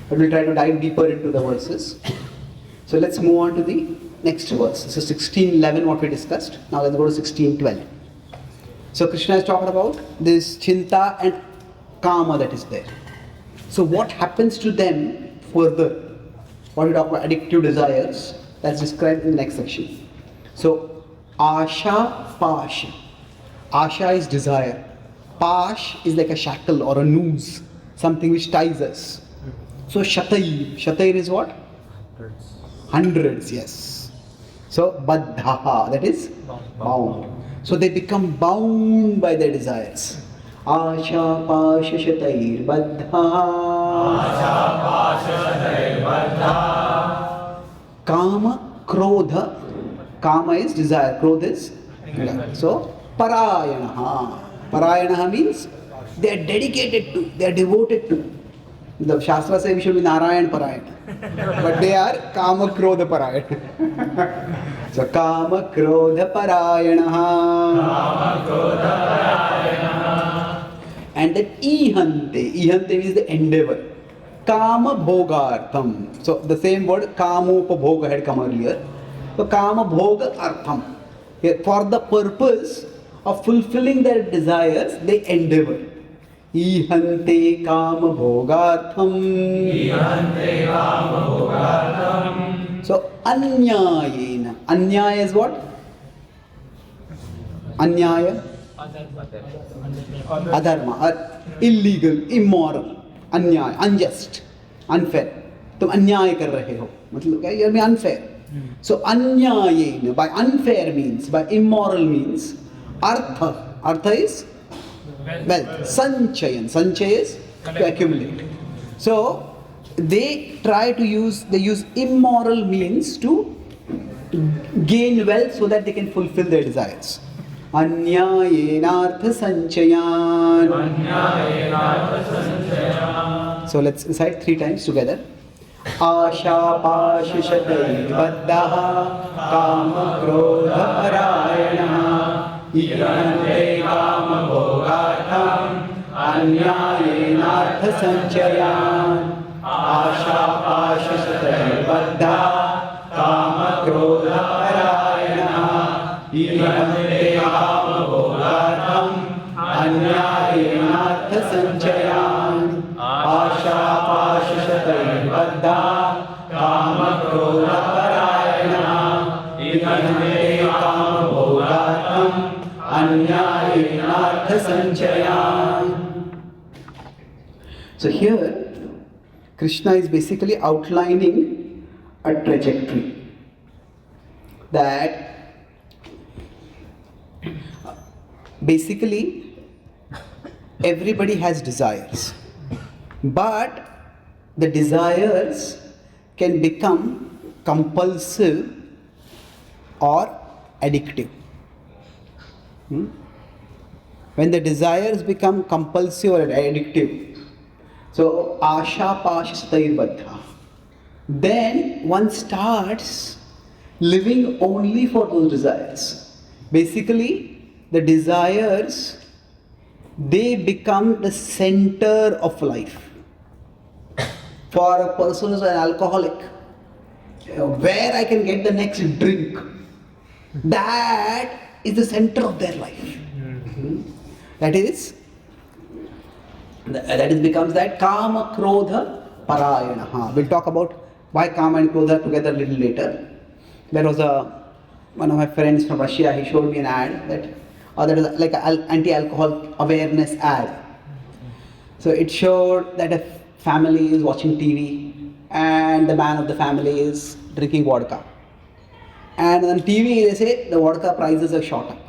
but we'll try to dive deeper into the verses. So let's move on to the next verse. This is 16:11 what we discussed. Now let's go to 16:12. So Krishna is talking about this chinta and kama that is there. So what happens to them further? What we talk about addictive desires, that's described in the next section. So asha, pasha. Asha is desire. Pash is like a shackle or a noose, something which ties us. So shatair is what? Hundreds, yes. So baddha, that is bound. So they become bound by their desires. Asha pasha shatair baddha. Asha pasha shatair baddha. Kama krodha. Kama is desire, krodha is desire. So parayanaha. Parayanaha means they are dedicated to, they are devoted to. The Shastra says we should be Narayan Parayana. But they are Kama Krodha Parayana. So Kama Krodha Parayanaha. Kama Krodha Parayanaha. And then Ihante. Ihante means the endeavor. Kama Bhogartham. So the same word Kamopa Bhoga had come earlier. So Kama Bhoga Artham. For the purpose of fulfilling their desires, they endeavor. Ihante kama bhogartham. Ihante kama bhogartham. So anyayena. Anyaya is what? Anyaya? Adharma. Illegal, immoral. Anyaya, unjust, unfair. तुम अन्याय कर रहे हो. मतलब क्या? You are being unfair. So anyayena, by unfair means, by immoral means, artha. Artha is wealth. Sanchayan. Sanchaya is to accumulate. So they try to use immoral means to gain wealth so that they can fulfill their desires. Anyayenartha sanchayan. Anyayenartha sanchayan. So let's recite 3 times together. Asha pashishatay baddaha kama krodha parayanaha. Ihante kama bhogartham anyayenartha sanchayan. Asha pashishatay baddha kama krodha parayanaha. Ihante kama bhogartham anyayenartha sanchayan. Asha pashishatay baddha kama krodha parayanaha. Ihante kama bhogartham anyayenartha sanchayan. So here Krishna is basically outlining a trajectory that basically everybody has desires, but the desires can become compulsive or addictive. When the desires become compulsive or addictive, so asha pashistair baddha, then one starts living only for those desires. Basically, the desires, they become the center of life. For a person who's an alcoholic, where I can get the next drink, that is the center of their life. That becomes that kama krodha parayanaha. We'll talk about why kama and krodha together a little later. There was one of my friends from Russia, he showed me an ad that is like an anti-alcohol awareness ad. So it showed that a family is watching TV and the man of the family is drinking vodka. And on TV they say the vodka prices are shot up.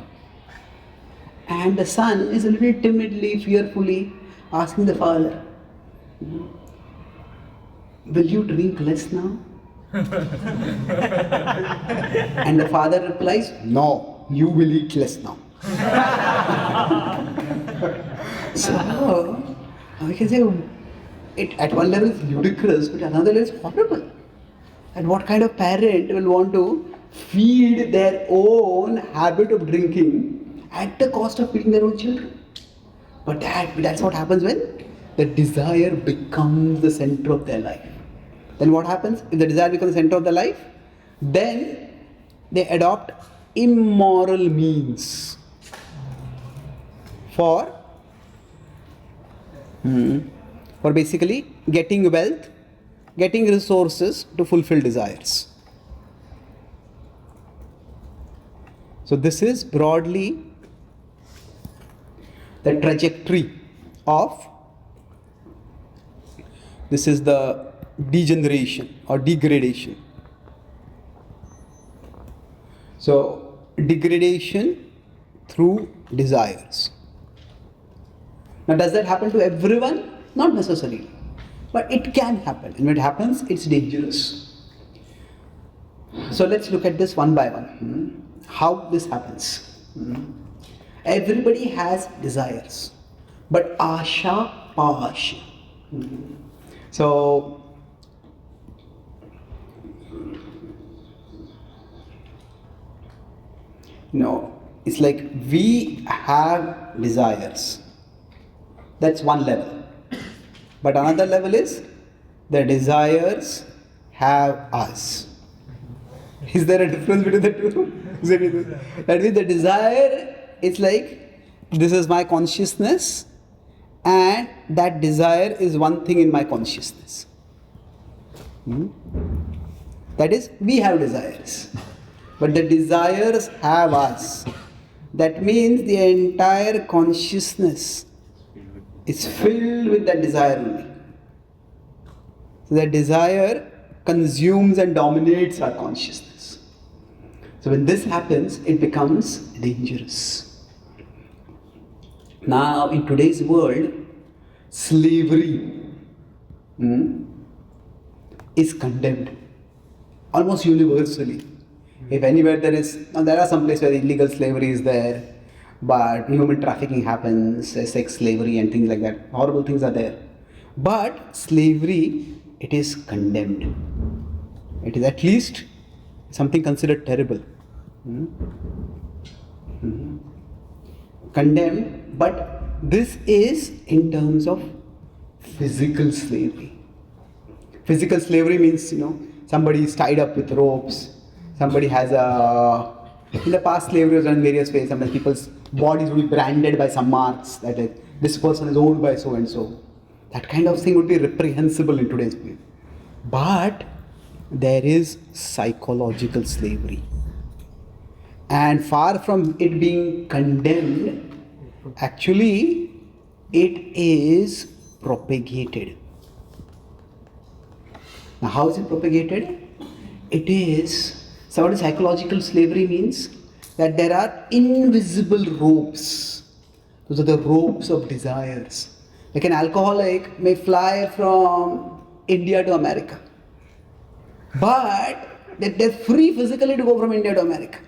And the son is a little timidly, fearfully asking the father, will you drink less now? And the father replies, no, you will eat less now. So, we can say it at one level is ludicrous, but another level is horrible. And what kind of parent will want to feed their own habit of drinking at the cost of feeding their own children? But that's what happens when the desire becomes the center of their life. Then what happens? If the desire becomes the center of the life, then they adopt immoral means for basically getting wealth, getting resources to fulfill desires. So this is broadly the trajectory of, this is the degeneration or degradation. So degradation through desires. Now does that happen to everyone? Not necessarily, but it can happen, and when it happens, it's dangerous. So let's look at this one by one. How this happens. Everybody has desires, but asha pasha. So no, it's like we have desires. That's one level. But another level is the desires have us. Is there a difference between the two? That means the desire is like, this is my consciousness, and that desire is one thing in my consciousness. That is, we have desires, but the desires have us. That means the entire consciousness is filled with that desire only. So that desire consumes and dominates our consciousness. So when this happens, it becomes dangerous. Now in today's world, slavery is condemned almost universally. If anywhere there is, now there are some places where illegal slavery is there, but human trafficking happens, sex slavery and things like that. Horrible things are there. But slavery, it is condemned. It is at least something considered terrible. Condemned, but this is in terms of physical slavery. Physical slavery means, somebody is tied up with ropes, somebody has in the past slavery was done in various ways. Sometimes people's bodies would be branded by some marks, that like, this person is owned by so and so. That kind of thing would be reprehensible in today's day. But there is psychological slavery. And far from it being condemned, actually it is propagated. Now how is it propagated? It is, so what psychological slavery means? That there are invisible ropes. Those are the ropes of desires. Like an alcoholic may fly from India to America, but they're free physically to go from India to America.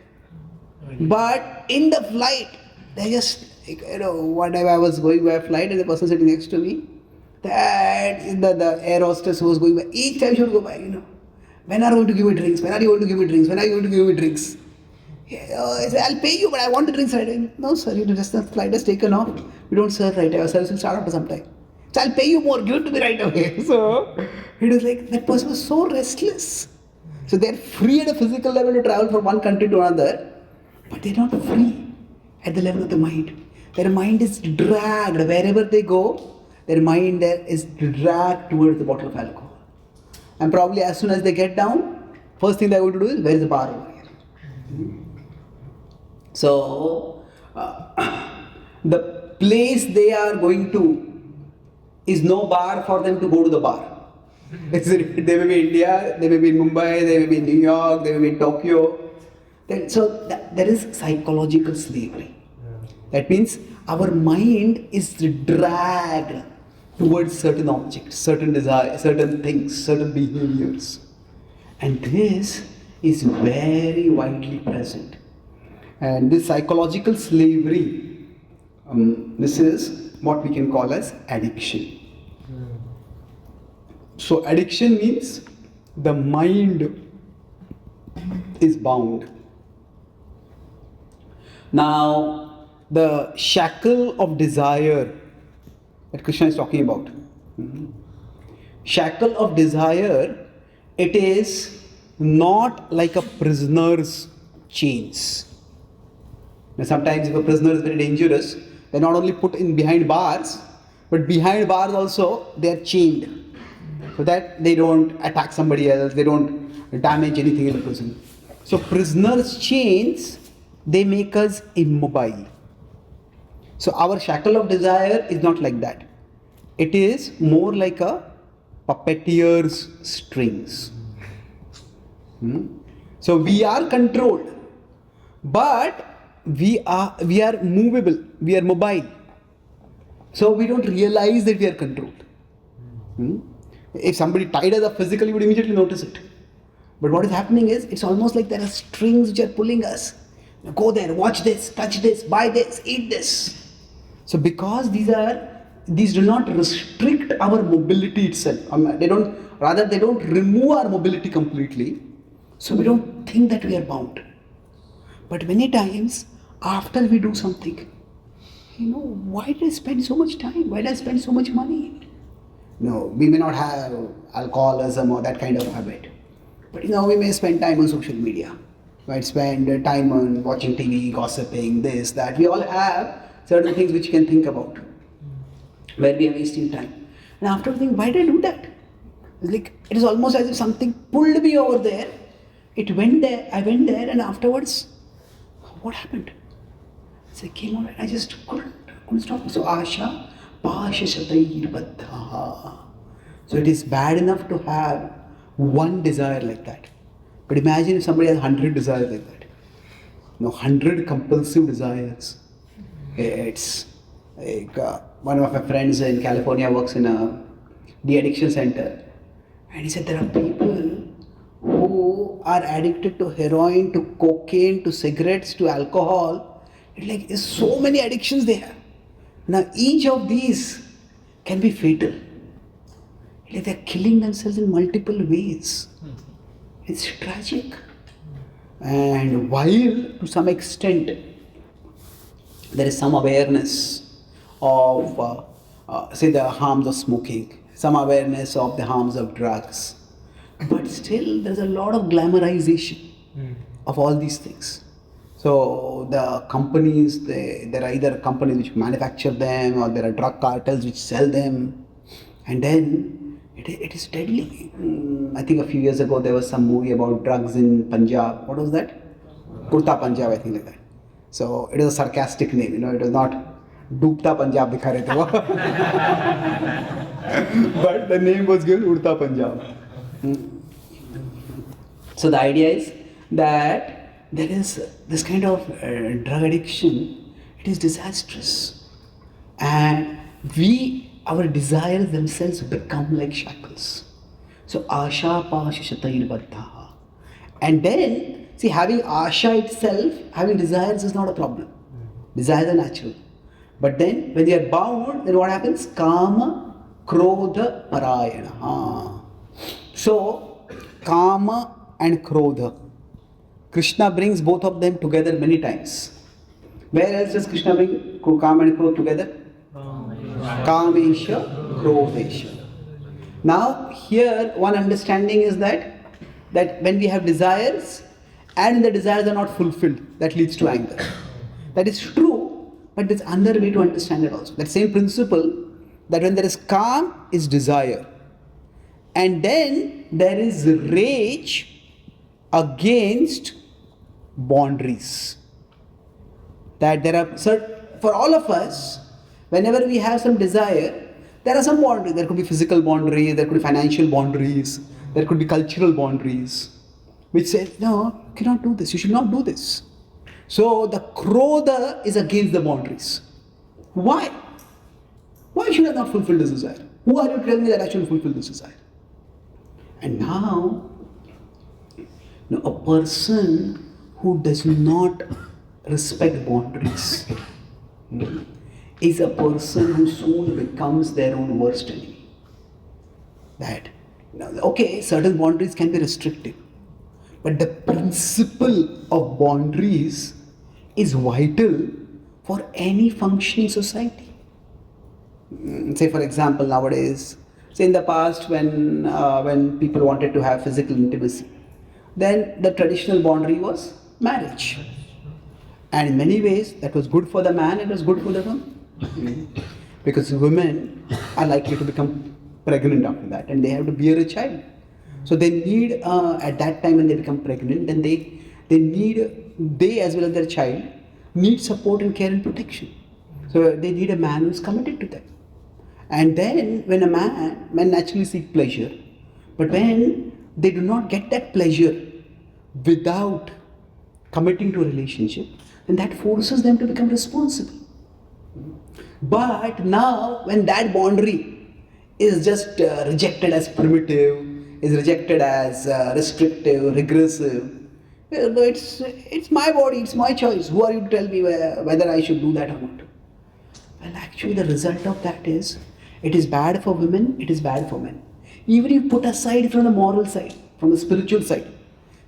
But in the flight, they just, one time I was going by a flight and the person sitting next to me, that the air hostess who was going by, each time she would go by, when are you going to give me drinks? When are you going to give me drinks? When are you going to give me drinks? I said, I'll pay you, but I want the drinks right away. No, sir, just the flight has taken off. We don't serve right away. Our service will start after some time. So I'll pay you more. Give it to me right away. So it was like, that person was so restless. So they're free at a physical level to travel from one country to another, but they're not free at the level of the mind. Their mind is dragged. Wherever they go, their mind there is dragged towards the bottle of alcohol. And probably as soon as they get down, first thing they're going to do is, where is the bar over here? So, the place they are going to is no bar for them to go to the bar. They may be in India, they may be in Mumbai, they may be in New York, they may be in Tokyo. So, there is psychological slavery. That means our mind is dragged towards certain objects, certain desires, certain things, certain behaviors. And this is very widely present. And this psychological slavery, this is what we can call as addiction. So addiction means the mind is bound. Now, the shackle of desire that Krishna is talking about. Shackle of desire it is not like a prisoner's chains. Now, sometimes if a prisoner is very dangerous, they're not only put in behind bars, but behind bars also they are chained so that they don't attack somebody else, they don't damage anything in the prison. So prisoners' chains, they make us immobile. So our shackle of desire is not like that. It is more like a puppeteer's strings. So we are controlled, but we are movable, we are mobile. So we don't realize that we are controlled. If somebody tied us up physically, we would immediately notice it. But what is happening is, it's almost like there are strings which are pulling us. Now go there, watch this, touch this, buy this, eat this. So because these do not restrict our mobility itself. They don't remove our mobility completely. So we don't think that we are bound. But many times, after we do something, why did I spend so much time? Why did I spend so much money? We may not have alcoholism or that kind of habit. But we may spend time on social media. Might spend time on watching TV, gossiping, this, that. We all have certain things which you can think about, where we are wasting time. And after I think, why did I do that? It is almost as if something pulled me over there. I went there, and afterwards, what happened? So I came out and I just couldn't stop. So Asha Pasha Shatayir Baddha. So it is bad enough to have one desire like that. But imagine if somebody has 100 desires like that. 100 compulsive desires. It's like one of my friends in California works in a de-addiction center. And he said there are people who are addicted to heroin, to cocaine, to cigarettes, to alcohol. There's so many addictions they have. Now each of these can be fatal. They're killing themselves in multiple ways. It's tragic. And while to some extent there is some awareness of say the harms of smoking, some awareness of the harms of drugs, but still there's a lot of glamorization of all these things. So the companies, there are either companies which manufacture them, or there are drug cartels which sell them, and then it is deadly. I think a few years ago there was some movie about drugs in Punjab. What was that? Urta Punjab, I think, like that. So it is a sarcastic name, it was not Doopta Punjab dikha rahe the. But the name was given Urta Punjab. So the idea is that there is this kind of drug addiction. It is disastrous, and our desires themselves become like shackles. So Asha Pasha Shatayir Baddha. And then, see, having Asha itself, having desires is not a problem. Desires are natural. But then, when they are bound, then what happens? Kama, Krodha, Parayana. So, Kama and Krodha. Krishna brings both of them together many times. Where else does Krishna bring Kama and Krodha together? Kamesha, Krodesha. Now, here one understanding is that when we have desires and the desires are not fulfilled, that leads to anger. That is true, but there's another way to understand it also. That same principle, that when there is calm is desire, and then there is rage against boundaries. That there are for all of us, whenever we have some desire, there are some boundaries. There could be physical boundaries, there could be financial boundaries, there could be cultural boundaries, which say, no, you cannot do this, you should not do this. So the Krodha is against the boundaries. Why? Why should I not fulfill this desire? Who are you telling me that I should fulfill this desire? And now, a person who does not respect boundaries is a person who soon becomes their own worst enemy. That, okay, certain boundaries can be restrictive, but the principle of boundaries is vital for any functioning society. Say, for example, nowadays, So in the past, when people wanted to have physical intimacy, then the traditional boundary was marriage. And in many ways, that was good for the man, it was good for the woman. Because women are likely to become pregnant after that, and they have to bear a child. So they need, at that time when they become pregnant, then they as well as their child, need support and care and protection. So they need a man who's committed to them. And then when men naturally seek pleasure, but when they do not get that pleasure without committing to a relationship, then that forces them to become responsible. But now when that boundary is just rejected as primitive, is rejected as restrictive, regressive, it's my body, it's my choice. Who are you to tell me whether I should do that or not? Well, actually the result of that is, it is bad for women, it is bad for men. Even if you put aside from the moral side, from the spiritual side,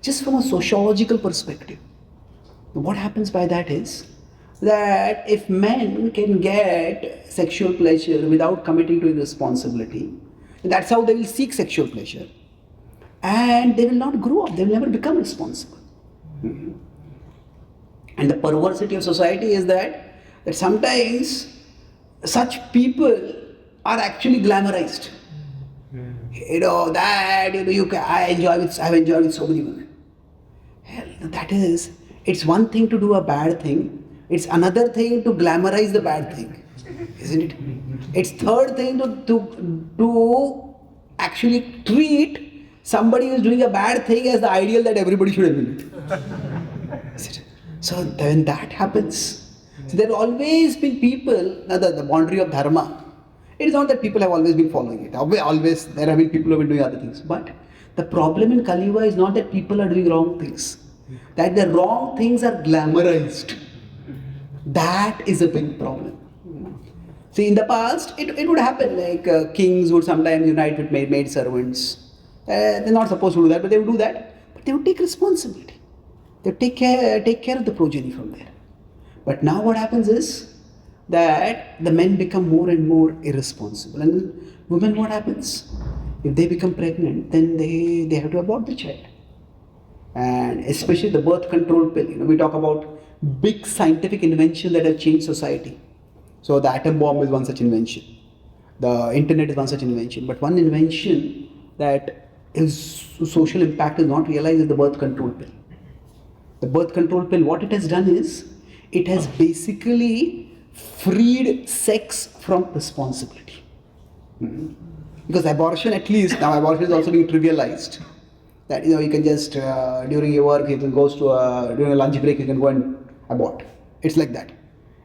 just from a sociological perspective, what happens by that is that if men can get sexual pleasure without committing to responsibility, that's how they will seek sexual pleasure. And they will not grow up, they will never become responsible. And the perversity of society is that sometimes such people are actually glamorized. I've enjoyed with so many women. Hell, it's one thing to do a bad thing, it's another thing to glamorize the bad thing, isn't it? It's third thing to actually treat somebody who's doing a bad thing as the ideal that everybody should emulate. So when that happens, so there have always been people, the boundary of dharma, it is not that people have always been following it. Always there have been people who have been doing other things. But the problem in Kali Yuga is not that people are doing wrong things, that the wrong things are glamorized. That is a big problem. See, in the past, it would happen, like kings would sometimes unite with maid servants. They're not supposed to do that, but they would do that. But they would take responsibility. They would take care of the progeny from there. But now what happens is that the men become more and more irresponsible. And women, what happens? If they become pregnant, then they have to abort the child. And especially the birth control pill. We talk about big scientific inventions that have changed society. So the atom bomb is one such invention. The internet is one such invention. But one invention that is social impact is not realized is the birth control pill. The birth control pill, what it has done is, it has basically freed sex from responsibility. Because abortion, at least, now abortion is also being trivialized. That you can just, during your work, you can during a lunch break, you can go and abort. It's like that.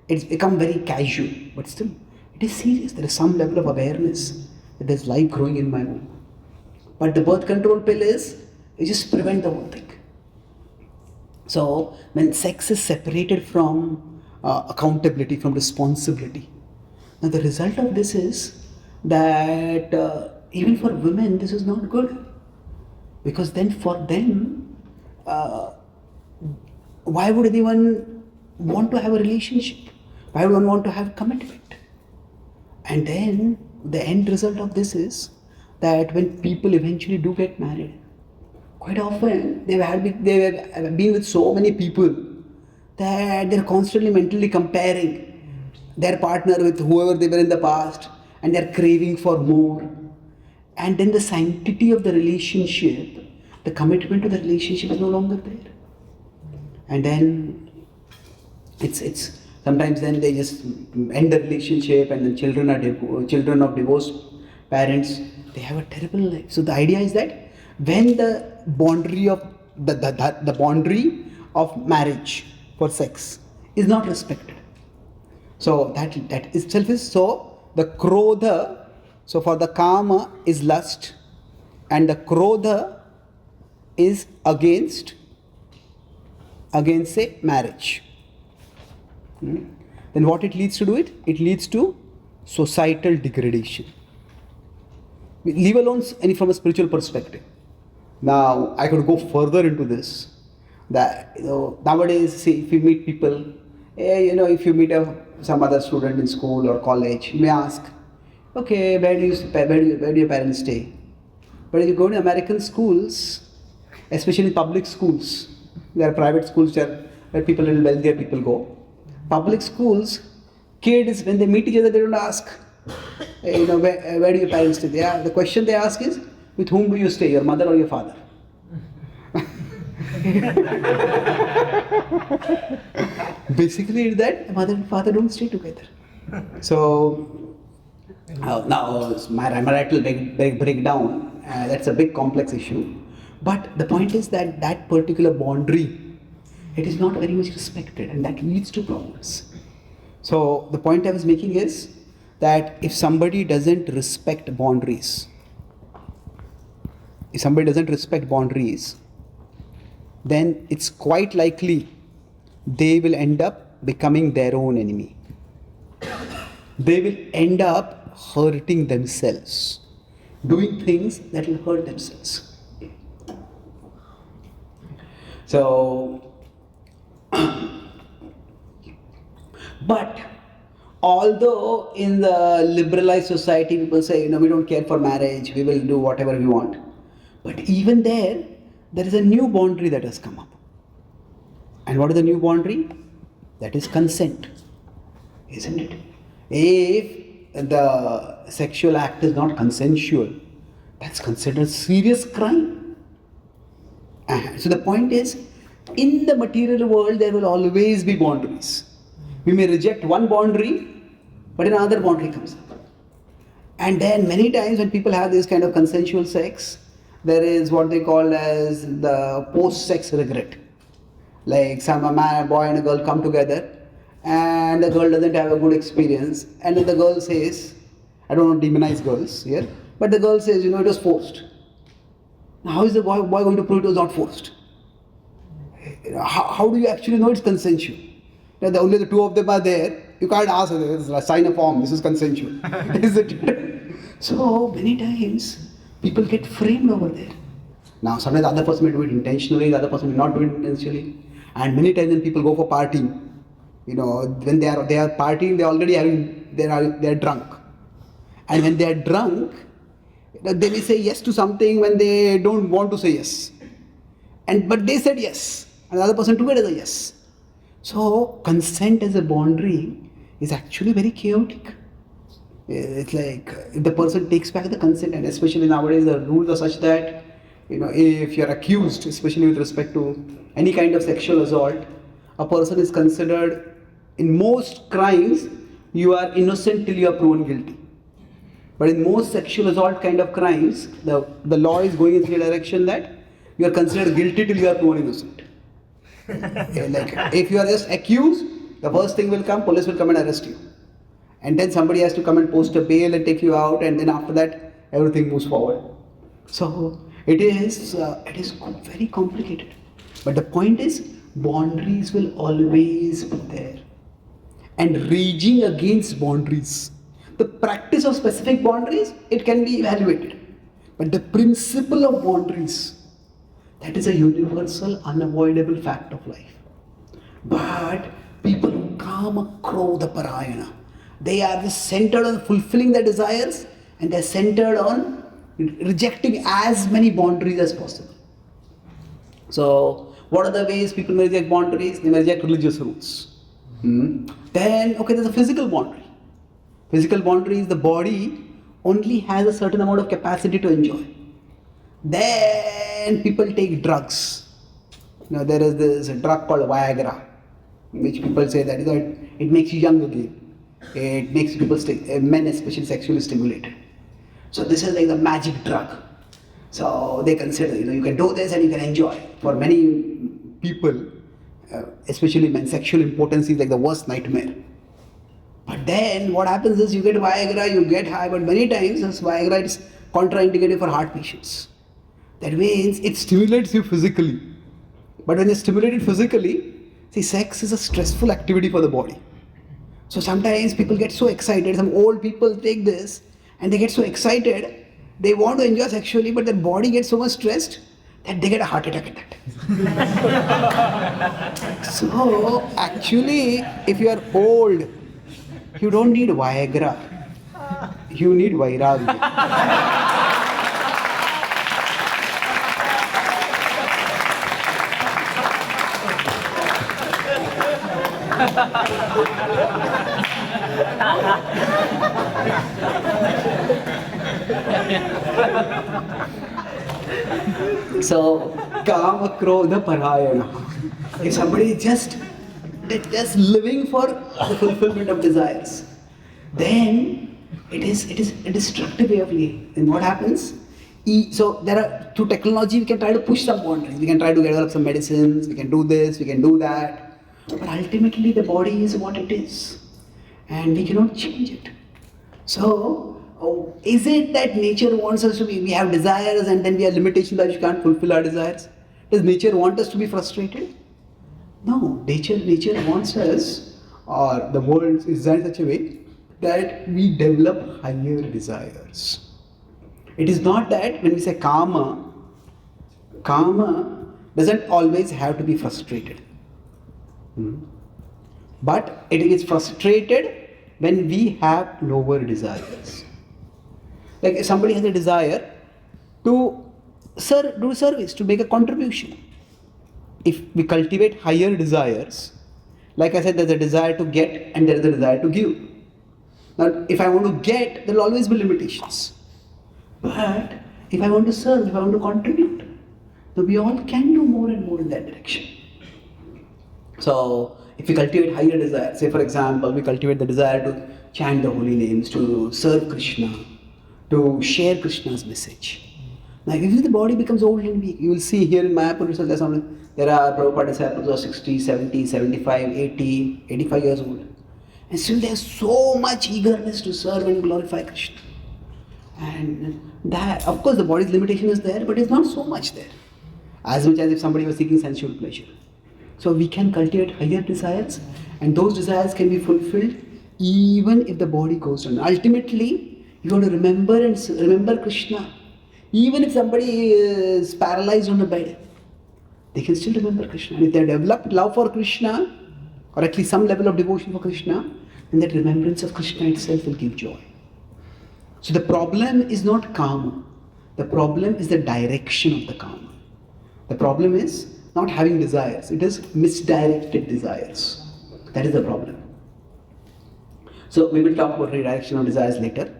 It's become very casual, but still, it is serious. There is some level of awareness that there's life growing in my womb. But the birth control pill is, it just prevent the whole thing. So, when sex is separated from accountability, from responsibility, now the result of this is that even for women, this is not good. Because then for them, why would anyone want to have a relationship? Why would one want to have commitment? And then the end result of this is that when people eventually do get married, quite often they have been with so many people that they're constantly mentally comparing their partner with whoever they were in the past, and they're craving for more. And then the sanctity of the relationship, the commitment to the relationship is no longer there. And then it's sometimes then they just end the relationship, and the children of divorced parents, they have a terrible life. So the idea is that when the boundary of the boundary of marriage for sex is not respected, so that itself is, so the krodha, so for the kama is lust, and the krodha is against say marriage. Then what it leads to do it? It leads to societal degradation. Leave alone any from a spiritual perspective. Now I could go further into this. That nowadays, see, if you meet people, if you meet some other student in school or college, you may ask, Okay, where do your parents stay? But if you go to American schools, especially public schools, there are private schools where people, little wealthier people go. Public schools, kids, when they meet each other, they don't ask, where do your parents stay? The question they ask is, with whom do you stay, your mother or your father? Basically, it's that mother and father don't stay together. So, now my marital breakdown, that's a big complex issue. But the point is that particular boundary, it is not very much respected, and that leads to problems. So the point I was making is that if somebody doesn't respect boundaries, then it's quite likely they will end up becoming their own enemy. They will end up hurting themselves, doing things that will hurt themselves. So, but although in the liberalized society people say, we don't care for marriage, we will do whatever we want. But even there is a new boundary that has come up. And what is the new boundary? That is consent, isn't it? If the sexual act is not consensual, that's considered serious crime. So the point is, in the material world, there will always be boundaries. We may reject one boundary, but another boundary comes up. And then many times when people have this kind of consensual sex, there is what they call as the post-sex regret. Like a boy and a girl come together, and the girl doesn't have a good experience, and then the girl says, I don't want to demonize girls here, but the girl says, it was forced. Now, how is the boy going to prove it was not forced? How do you actually know it's consensual? Only the two of them are there. You can't ask, sign a form, this is consensual. Isn't it? So many times people get framed over there. Now sometimes the other person may do it intentionally, the other person may not do it intentionally. And many times when people go for partying, when they are partying, they are drunk. And when they are drunk, they may say yes to something when they don't want to say yes. But they said yes, and the other person took it as a yes. So consent as a boundary is actually very chaotic. It's like if the person takes back the consent, and especially nowadays the rules are such that if you're accused, especially with respect to any kind of sexual assault, a person is considered, in most crimes, you are innocent till you are proven guilty. But in most sexual assault kind of crimes, the law is going in the direction that you are considered guilty till you are proven innocent. Like if you are just accused, the first thing will come, police will come and arrest you. And then somebody has to come and post a bail and take you out, and then after that, everything moves forward. So it is very complicated. But the point is, boundaries will always be there. And raging against boundaries, the practice of specific boundaries, it can be evaluated. But the principle of boundaries, that is a universal, unavoidable fact of life. But people who kama krodha parayana, they are just centered on fulfilling their desires, and they are centered on rejecting as many boundaries as possible. So, what are the ways people may reject boundaries? They may reject religious rules. Then, there's a physical boundary. Physical boundary is the body only has a certain amount of capacity to enjoy. Then people take drugs. There is this drug called Viagra, which people say that it makes you young again. It makes people, men especially, sexually stimulated. So this is like the magic drug. So they consider, you can do this and you can enjoy. For many people, especially men, sexual impotence is like the worst nightmare. But then what happens is you get Viagra, you get high, but many times this Viagra is contraindicated for heart patients. That means it stimulates you physically. But when you're stimulated physically, see, sex is a stressful activity for the body. So sometimes people get so excited, some old people take this and they get so excited, they want to enjoy sexually, but their body gets so much stressed that they get a heart attack at that. So actually, if you are old, you don't need Viagra. You need vairagya. So, kama krodha parayana. If somebody is just living for the fulfillment of desires, then it is a destructive way of living. And what happens? So there are, through technology we can try to push some boundaries. We can try to develop some medicines. We can do this. We can do that. But ultimately, the body is what it is, and we cannot change it. So, is it that nature wants us to be? We have desires, and then we have limitations that we can't fulfill our desires. Does nature want us to be frustrated? No, nature wants us, or the world is designed in such a way that we develop higher desires. It is not that when we say karma doesn't always have to be frustrated. But it is frustrated when we have lower desires. Like if somebody has a desire to do service, to make a contribution. If we cultivate higher desires, like I said, there's a desire to get and there is a desire to give. Now, if I want to get, there will always be limitations. But if I want to serve, if I want to contribute, then we all can do more and more in that direction. So, if we cultivate higher desires, say for example, we cultivate the desire to chant the holy names, to serve Krishna, to share Krishna's message. Now, if the body becomes old and weak, you will see here in Mayapur, there are Prabhupada disciples who are 60, 70, 75, 80, 85 years old. And still there is so much eagerness to serve and glorify Krishna. And that, of course, the body's limitation is there, but it's not so much there. As much as if somebody was seeking sensual pleasure. So we can cultivate higher desires, and those desires can be fulfilled even if the body goes down. Ultimately, you want to remember Krishna. Even if somebody is paralyzed on a bed, they can still remember Krishna. And if they have developed love for Krishna, or at least some level of devotion for Krishna, then that remembrance of Krishna itself will give joy. So the problem is not karma. The problem is the direction of the karma. The problem is not having desires. It is misdirected desires. That is the problem. So we will talk about redirection of desires later.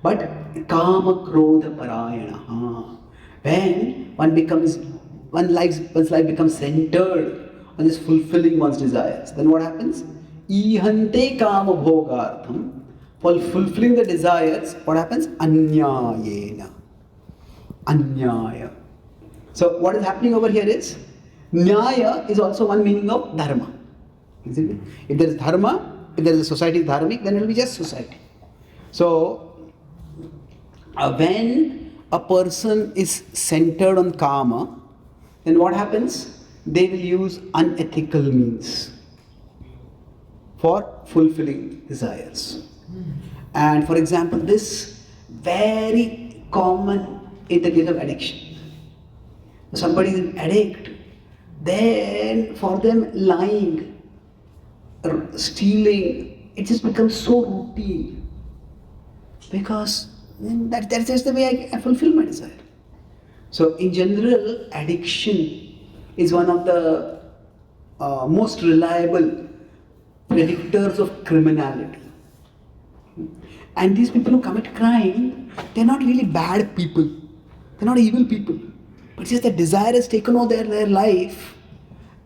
But kama krodha parayana. When one's life becomes centered on this fulfilling one's desires, then what happens? Ihante kama bhogartham. For fulfilling the desires, what happens? Anyayena. Anyaya. So what is happening over here is, nyaya is also one meaning of dharma. Isn't it? If there is dharma, if there is a society dharmic, then it will be just society. So when a person is centered on karma, then what happens? They will use unethical means for fulfilling desires. And for example, this very common in the case of addiction. Somebody is an addict, then for them lying, stealing, it just becomes so routine. Because that's just the way I fulfill my desire. So in general, addiction is one of the most reliable predictors of criminality. And these people who commit crime, they're not really bad people. They're not evil people. But just the desire has taken over their life.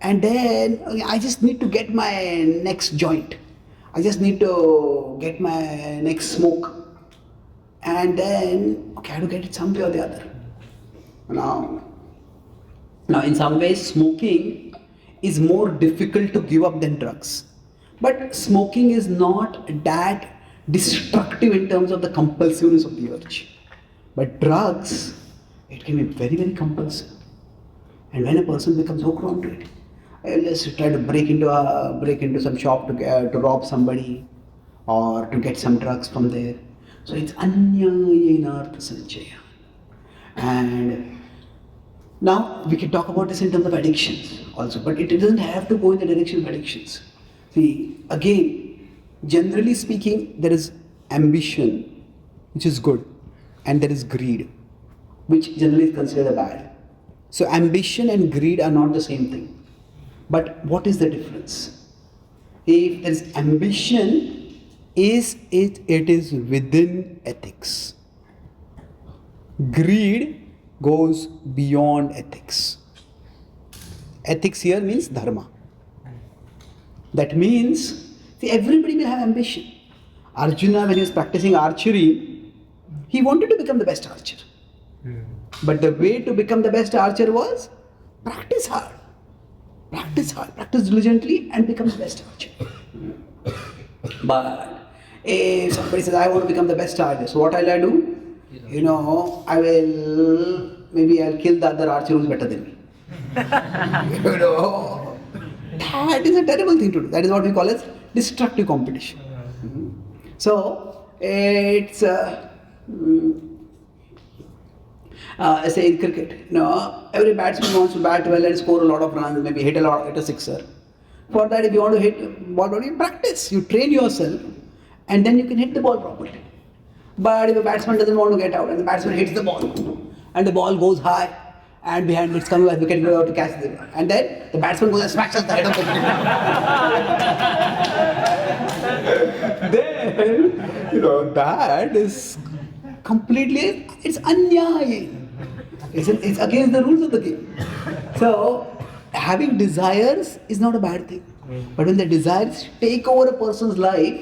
And then I just need to get my next joint. I just need to get my next smoke. And then, I have to get it some way or the other. Now in some ways, smoking is more difficult to give up than drugs. But smoking is not that destructive in terms of the compulsiveness of the urge. But drugs, it can be very, very compulsive. And when a person becomes hooked onto it, let's try to break into some shop to rob somebody or to get some drugs from there. So it's anyayena sanchaya. And now we can talk about this in terms of addictions also, but it doesn't have to go in the direction of addictions. See, again, generally speaking, there is ambition which is good, and there is greed, which generally is considered bad. So ambition and greed are not the same thing. But what is the difference? If there is ambition, it is within ethics. Greed goes beyond ethics. Ethics here means dharma. That means, see, everybody will have ambition. Arjuna, when he was practicing archery, he wanted to become the best archer. But the way to become the best archer was practice hard. Practice diligently and become the best archer. But if somebody says, I want to become the best archer, so what will I do? I'll kill the other archer who's better than me. That is a terrible thing to do. That is what we call as destructive competition. So, it's say in cricket, every batsman wants to bat well and score a lot of runs, maybe hit a sixer. For that, if you want to hit ball, you practice, you train yourself, and then you can hit the ball properly. But if a batsman doesn't want to get out and the batsman hits the ball, and the ball goes high, and behind it's coming as wicket goes out to catch the ball, and then the batsman goes and smashes the head of the then, that is completely, it's anyaya. It's against the rules of the game. So, having desires is not a bad thing. But when the desires take over a person's life,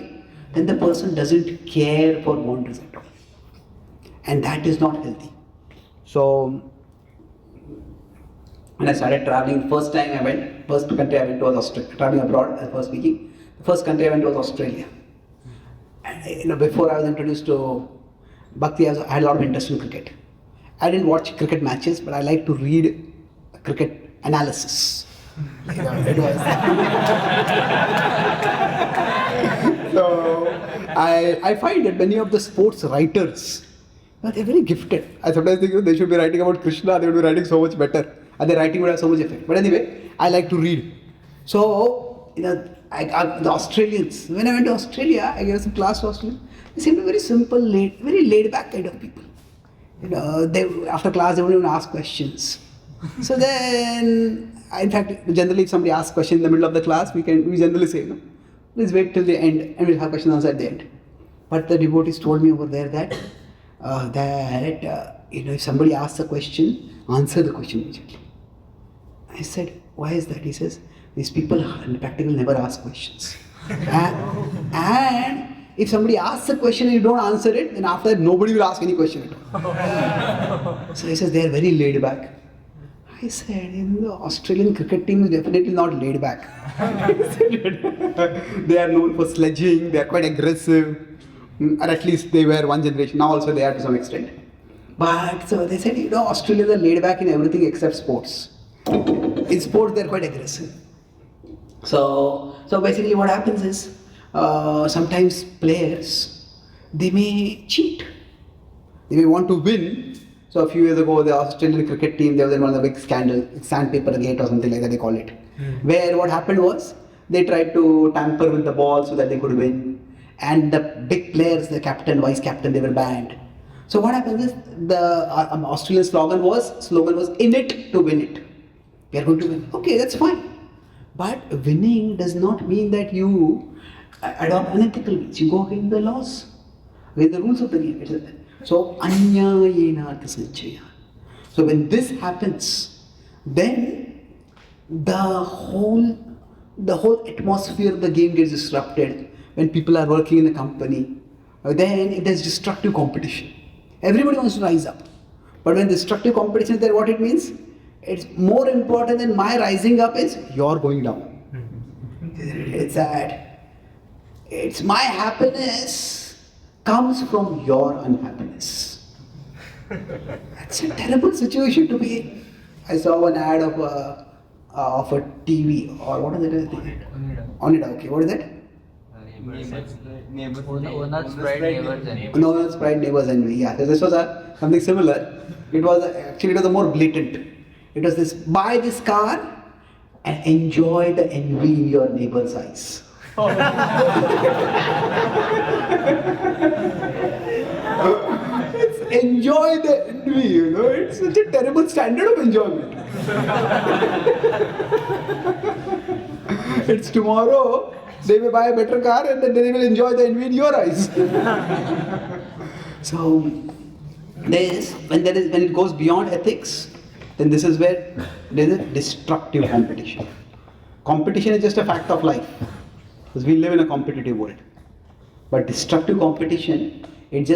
then the person doesn't care for boundaries at all. And that is not healthy. So, when I started traveling, first country I went was Australia. Traveling abroad, as I was speaking, the first country I went was Australia. And, before I was introduced to Bhakti, I had a lot of interest in cricket. I didn't watch cricket matches, but I like to read cricket analysis. It was. So I find that many of the sports writers, they're very gifted. I sometimes think they should be writing about Krishna, they would be writing so much better, and their writing would have so much effect. But anyway, I like to read. So, the Australians, when I went to Australia, I gave some class to Australians. They seem to be very simple, very laid back kind of people. After class they won't even ask questions. So then, in fact, generally if somebody asks a question in the middle of the class, we generally say, please wait till the end and we'll have question answer at the end. But the devotees told me over there that if somebody asks a question, answer the question immediately. I said, why is that? He says, these people practically never ask questions. and if somebody asks a question and you don't answer it, then after that nobody will ask any question at all. So he says they are very laid back. I said, the Australian cricket team is definitely not laid back. They are known for sledging, they are quite aggressive, or at least they were one generation. Now also they are to some extent. But so they said, Australians are laid back in everything except sports. In sports they are quite aggressive. So basically what happens is, sometimes players, they may cheat. They may want to win. So a few years ago, the Australian cricket team, there was one of the big scandal, sandpaper gate or something like that they call it. Where what happened was, they tried to tamper with the ball so that they could win. And the big players, the captain, vice captain, they were banned. So what happens is, the Australian slogan was, in it to win it. We are going to win. Okay, that's fine. But winning does not mean that you adopt unethical means. You go against the laws, against the rules of the game. So, anyayena artha sanchaya. So when this happens, then the whole atmosphere of the game gets disrupted. When people are working in a company, then there's destructive competition. Everybody wants to rise up. But when destructive competition is there, what it means? It's more important than my rising up is your going down. It's that. It's my happiness comes from your unhappiness. That's a terrible situation to be in. I saw one ad of a TV, or what is it? Onida, okay. What is that? Owner's pride, neighbor's envy. Owner's pride, neighbor's envy. Yeah, so this was something similar. It was more blatant. It was this: buy this car and enjoy the envy in your neighbor's eyes. It's enjoy the envy, you know. It's such a terrible standard of enjoyment. It's tomorrow, they may buy a better car and then they will enjoy the envy in your eyes. So, when it goes beyond ethics, then this is where there is a destructive competition. Competition is just a fact of life, because we live in a competitive world. But destructive competition, it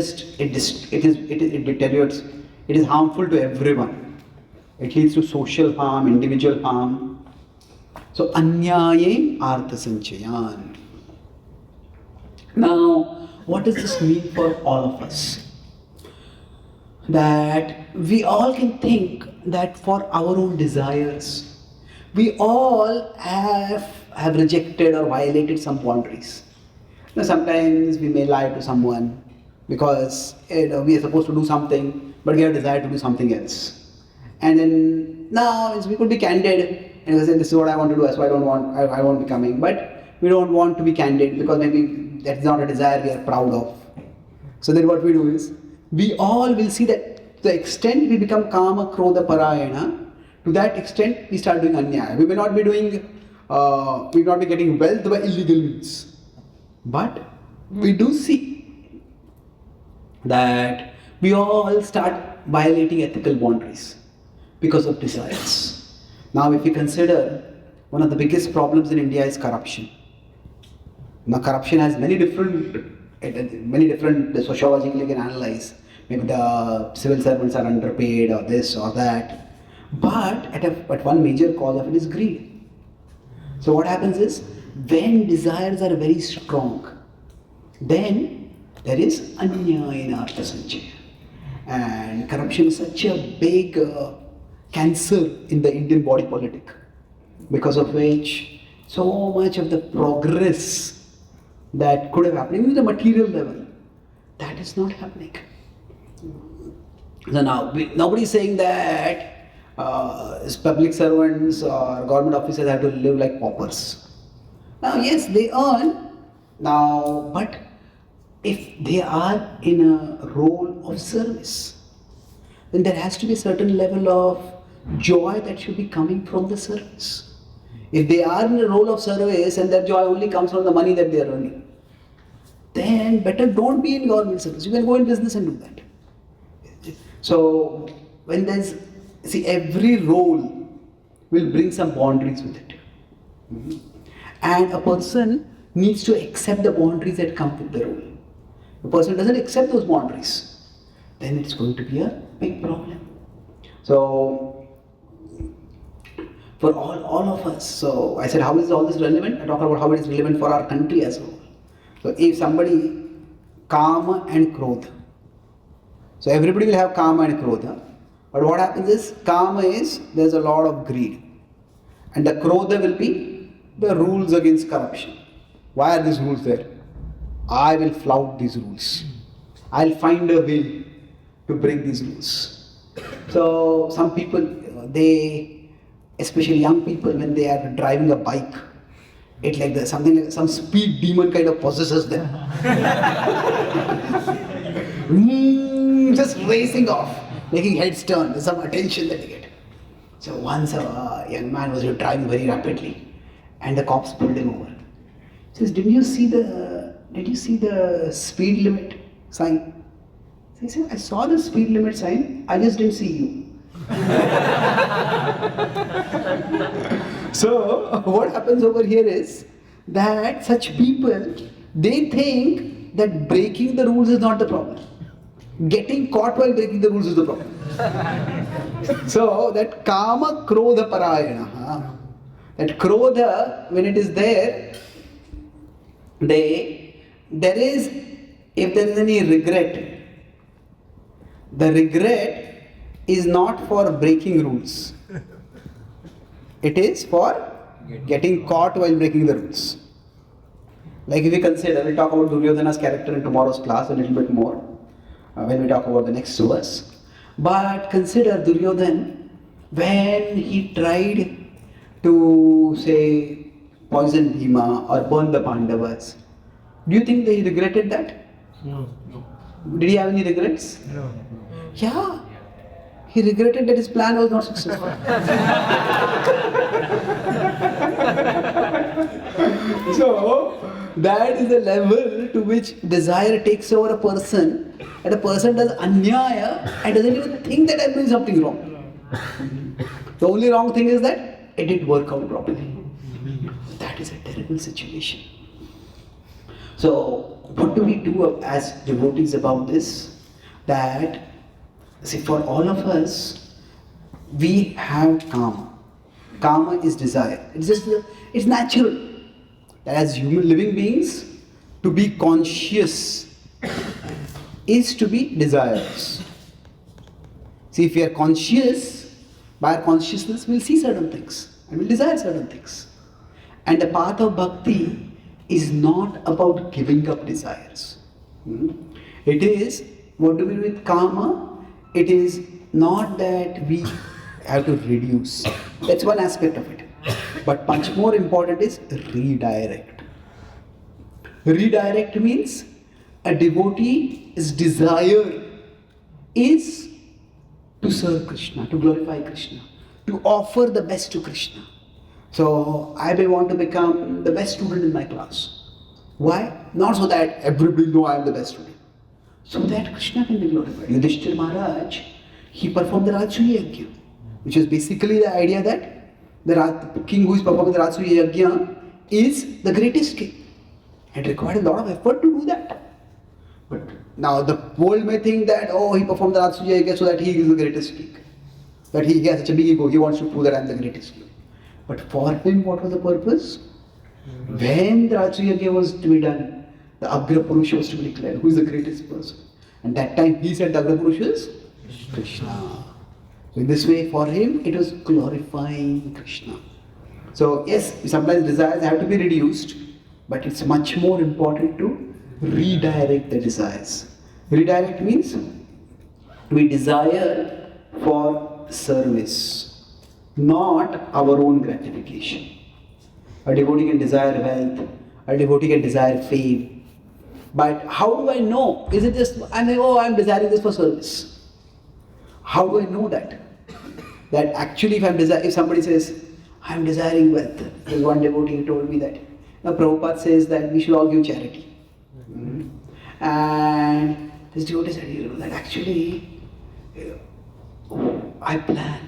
deteriorates. It is harmful to everyone. It leads to social harm, individual harm. So anyaye artha sanchayan. Now, what does this mean for all of us? That we all can think that for our own desires, we all have rejected or violated some boundaries. Now, sometimes we may lie to someone because we are supposed to do something, but we have desire to do something else. And then now we could be candid and say, this is what I want to do, so I won't be coming. But we don't want to be candid because maybe that's not a desire we are proud of. So then what we do is, we all will see that to the extent we become kama, krodha, parayana, to that extent we start doing anyaya. We may not be getting wealth by illegal means. But we do see that we all start violating ethical boundaries because of desires. Now, if you consider, one of the biggest problems in India is corruption. Now, corruption has many different sociologically you can analyze. Maybe the civil servants are underpaid or this or that. But one major cause of it is greed. So what happens is, when desires are very strong, then there is anyaya artha sanchaya. And corruption is such a big cancer in the Indian body politic, because of which so much of the progress that could have happened, even at the material level, that is not happening. So now, nobody is saying that public servants or government officers have to live like paupers. Now, yes, they earn. Now, but if they are in a role of service, then there has to be a certain level of joy that should be coming from the service. If they are in a role of service and their joy only comes from the money that they are earning, then better don't be in government service. You can go in business and do that. So, when there's, every role will bring some boundaries with it. And a person needs to accept the boundaries that come with the role. If a person doesn't accept those boundaries, then it's going to be a big problem. So, for all of us, so I said, how is all this relevant? I talk about how it is relevant for our country as well. So, if somebody, kama and krodha. So, everybody will have kama and krodha. But what happens is, kama is, there's a lot of greed. And the krodha will be the rules against corruption. Why are these rules there? I will flout these rules. I'll find a way to break these rules. So some people, especially young people, when they are driving a bike, it's like something like some speed demon kind of possesses them. Just racing off, making heads turn. There's some attention that they get. So once a young man was driving very rapidly, and the cops pulled him over. He says, did you see the speed limit sign? So he said, I saw the speed limit sign, I just didn't see you. So what happens over here is that such people, they think that breaking the rules is not the problem. Getting caught while breaking the rules is the problem. So that kama krodha parayana, that krodha, when it is there, if there is any regret, the regret is not for breaking rules. It is for getting caught while breaking the rules. Like if we consider, we'll talk about Duryodhana's character in tomorrow's class a little bit more, when we talk about the next verse. But consider Duryodhan, when he tried to say poison Bhima or burn the Pandavas. Do you think they regretted that? No. Did he have any regrets? No. Yeah. He regretted that his plan was not successful. So, that is the level to which desire takes over a person, and a person does anyaya and doesn't even think that I'm doing something wrong. The only wrong thing is that it didn't work out properly. That is a terrible situation. So, what do we do as devotees about this? That, see, for all of us, we have karma. Karma is desire. It's natural that as human living beings, to be conscious is to be desirous. See, if we are conscious, by our consciousness we'll see certain things and we'll desire certain things. And the path of bhakti is not about giving up desires. It is, what do we do with karma? It is not that we have to reduce. That's one aspect of it. But much more important is redirect. Redirect means a devotee's desire is to serve Krishna, to glorify Krishna, to offer the best to Krishna. So I may want to become the best student in my class. Why? Not so that everybody know I am the best student. So that Krishna can be glorified. Yudhishthira Maharaj, he performed the Rajasuya Yajna, which is basically the idea that the king who is performing the Rajasuya Yajna is the greatest king. It required a lot of effort to do that. But now the world may think that, oh, he performed the Rajasuya Yajna so that he is the greatest king. That he has such a big ego, he wants to prove that I am the greatest king. But for him, what was the purpose? When the Rajasuya Yajna was to be done, the Agra Purusha was to be declared, who is the greatest person. And that time he said the Agra Purusha is Krishna. So in this way, for him, it was glorifying Krishna. So yes, sometimes desires have to be reduced, but it's much more important to redirect the desires. Redirect means we desire for service, not our own gratification. A devotee can desire wealth, a devotee can desire fame. But how do I know? Is it just, I'm desiring this for service? How do I know that? That actually if somebody says, I'm desiring wealth. There's one devotee who told me that. Now Prabhupada says that we should all give charity. And this devotee said, that actually, I plan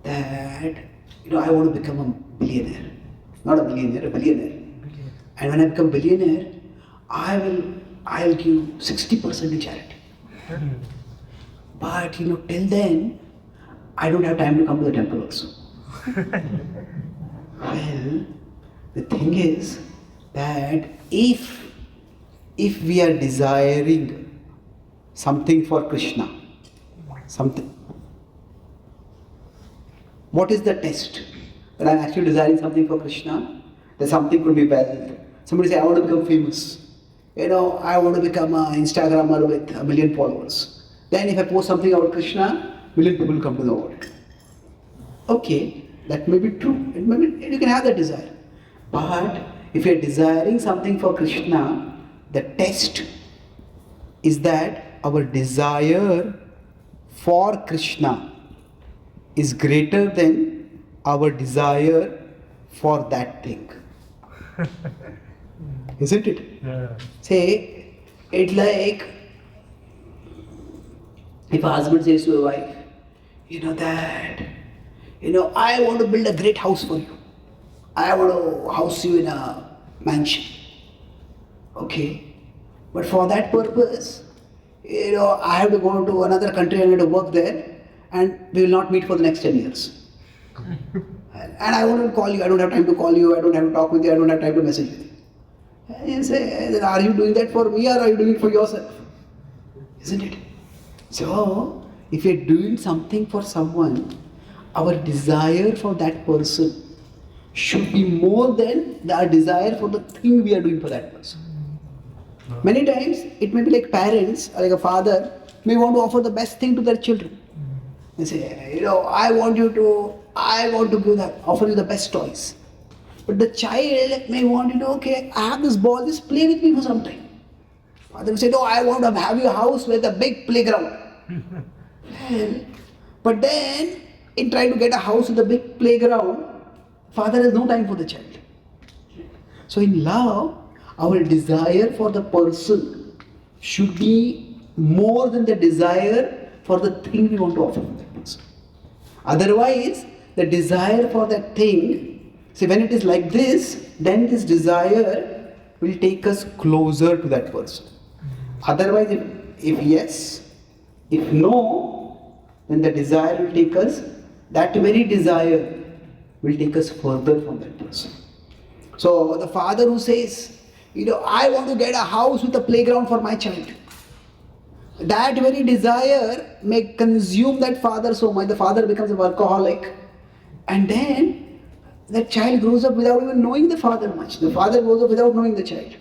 that, I want to become a billionaire. Not a millionaire, a billionaire. And when I become a billionaire, I'll give 60% to charity. But till then, I don't have time to come to the temple also. Well, the thing is that if we are desiring something for Krishna, what is the test? That I'm actually desiring something for Krishna, that something could be wealth. Somebody say, I want to become famous. I want to become an Instagrammer with 1 million followers. Then if I post something about Krishna, 1 million people come to the world. Okay, that may be true. You can have that desire. But if you are desiring something for Krishna, the test is that our desire for Krishna is greater than our desire for that thing. Isn't it? Yeah. Say, it's like if a husband says to a wife, I want to build a great house for you. I want to house you in a mansion. Okay. But for that purpose, I have to go to another country and I have to work there, and we will not meet for the next 10 years. And I want to call you, I don't have time to call you, I don't have to talk with you, I don't have time to message with you. And you say, then are you doing that for me or are you doing it for yourself? Isn't it? So, if you're doing something for someone, our desire for that person should be more than our desire for the thing we are doing for that person. Many times, it may be like parents, or like a father, may want to offer the best thing to their children. And say, I want to offer you the best toys. But the child may want, okay, I have this ball, just play with me for some time. Father will say, no, I want to have your house with a big playground. Well, but then, in trying to get a house with a big playground, father has no time for the child. So in love, our desire for the person should be more than the desire for the thing we want to offer to that person. Otherwise, the desire for that thing, see, when it is like this, then this desire will take us closer to that person. Otherwise, if yes, if no, then the desire will take us, that very desire will take us further from that person. So the father who says, I want to get a house with a playground for my child, that very desire may consume that father so much, the father becomes a workaholic, and then that child grows up without even knowing the father much. The father grows up without knowing the child.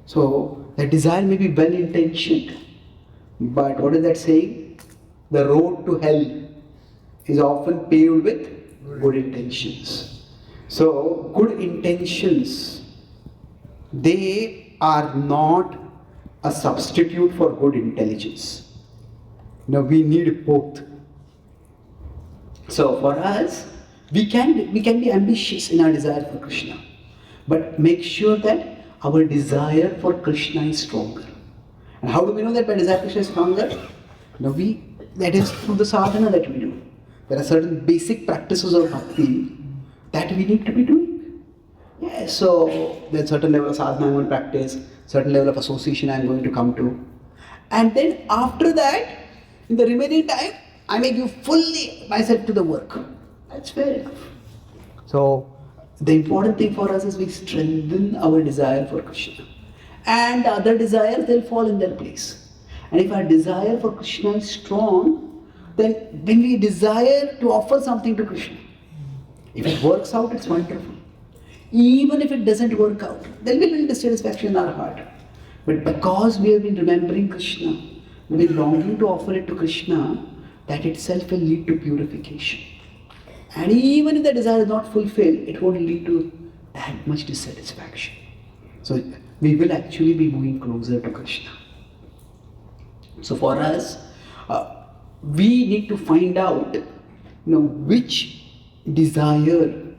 So that desire may be well intentioned, but what is that saying? The road to hell is often paved with good intentions. So good intentions, they are not a substitute for good intelligence. We need both. So for us, we can be ambitious in our desire for Krishna, but make sure that our desire for Krishna is stronger. And how do we know that my desire for Krishna is stronger? That is through the sadhana that we do. There are certain basic practices of bhakti that we need to be doing. Yeah, so there's certain level of sadhana I'm going to practice, certain level of association I'm going to come to. And then after that, in the remaining time, I may give fully myself to the work. That's fair enough. So the important thing for us is we strengthen our desire for Krishna. And the other desires, they'll fall in their place. And if our desire for Krishna is strong, then when we desire to offer something to Krishna, if it works out, it's wonderful. Even if it doesn't work out, there'll be a little dissatisfaction in our heart. But because we have been remembering Krishna, we've been longing to offer it to Krishna, that itself will lead to purification. And even if the desire is not fulfilled, it won't lead to that much dissatisfaction. So we will actually be moving closer to Krishna. So for us, we need to find out, which healthy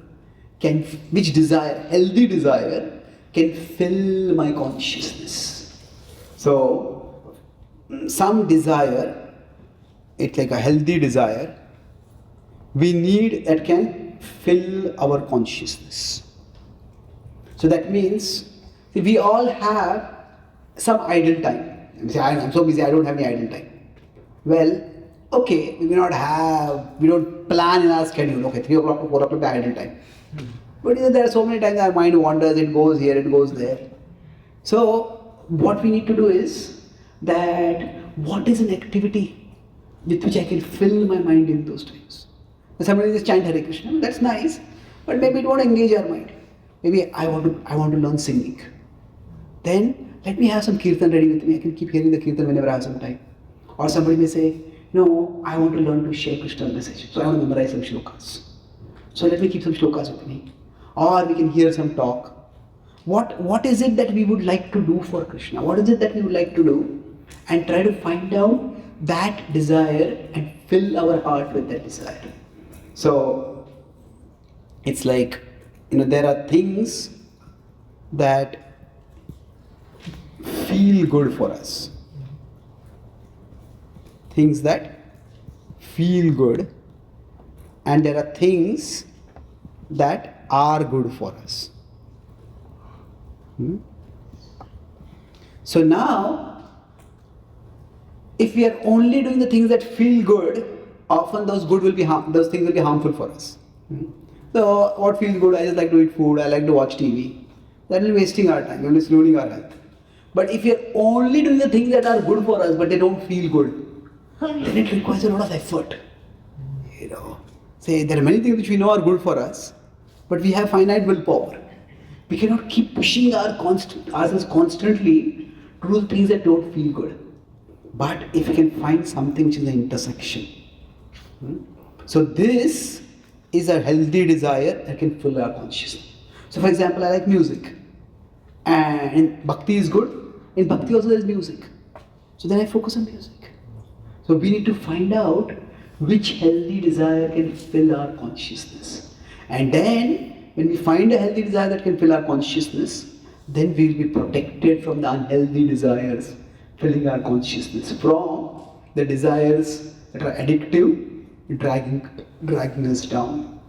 desire can fill my consciousness. So some desire, it's like a healthy desire, we need that can fill our consciousness. So that means, we all have some idle time. You say, I'm so busy, I don't have any idle time. Well, okay, we don't plan in our schedule, okay, 3 o'clock to 4 o'clock the idle time. But there are so many times our mind wanders, it goes here, it goes there. So what we need to do is that what is an activity with which I can fill my mind in those times? Somebody just chant Hare Krishna, that's nice, but maybe it won't engage our mind. Maybe I want to learn singing. Then let me have some kirtan ready with me. I can keep hearing the kirtan whenever I have some time. Or somebody may say, no, I want to learn to share Krishna's message, so I want to memorize some shlokas. So let me keep some shlokas with me. Or we can hear some talk. What is it that we would like to do for Krishna? What is it that we would like to do? And try to find out that desire and fill our heart with that desire. So it's like, there are things that feel good for us. Things that feel good, and there are things that are good for us. So now, if we are only doing the things that feel good, often those things will be harmful for us. So what feels good? I just like to eat food, I like to watch TV. That will be wasting our time, will be ruining our health. But if we are only doing the things that are good for us, but they don't feel good, then it requires a lot of effort. Say there are many things which we know are good for us, but we have finite willpower. We cannot keep pushing ourselves constantly to do things that don't feel good. But if we can find something which is an intersection, so this is a healthy desire that can fill our consciousness. So for example, I like music, and Bhakti is good, In Bhakti also there is music. So then I focus on music. So we need to find out which healthy desire can fill our consciousness. And then when we find a healthy desire that can fill our consciousness, then we will be protected from the unhealthy desires filling our consciousness, from the desires that are addictive, dragging us down.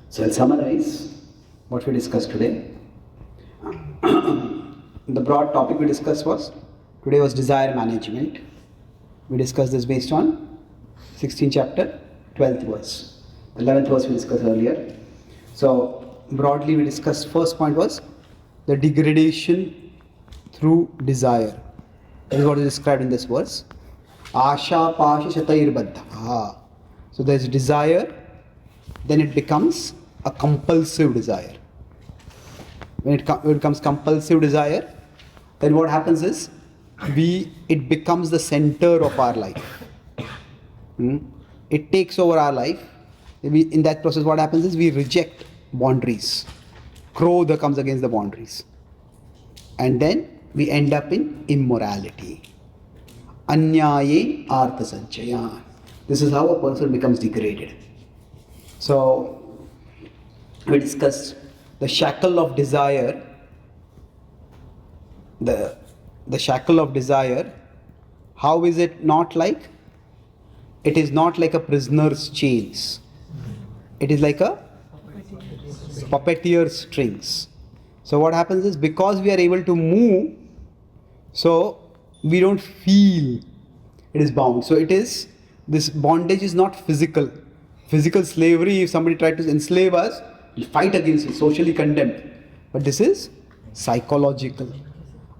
So I'll summarize what we discussed today. The broad topic we discussed today was desire management. We discussed this based on 16th chapter, 12th verse. The 11th verse we discussed earlier. So broadly we discussed, first point was the degradation through desire. That is what is described in this verse. Asha pasha shatair baddha. So there is desire, then it becomes a compulsive desire. When it becomes compulsive desire, then what happens is it becomes the center of our life. It takes over our life. In that process, what happens is we reject boundaries. Krodha comes against the boundaries. And then we end up in immorality. Anyaye artha sanchayan. This is how a person becomes degraded. So, we discussed the shackle of desire. The shackle of desire, how is it not like? It is not like a prisoner's chains. It is like a puppeteer's strings. So what happens is, because we are able to move, so we don't feel it is bound. So this bondage is not physical. Physical slavery, if somebody tried to enslave us, we fight against it, socially condemned. But this is psychological.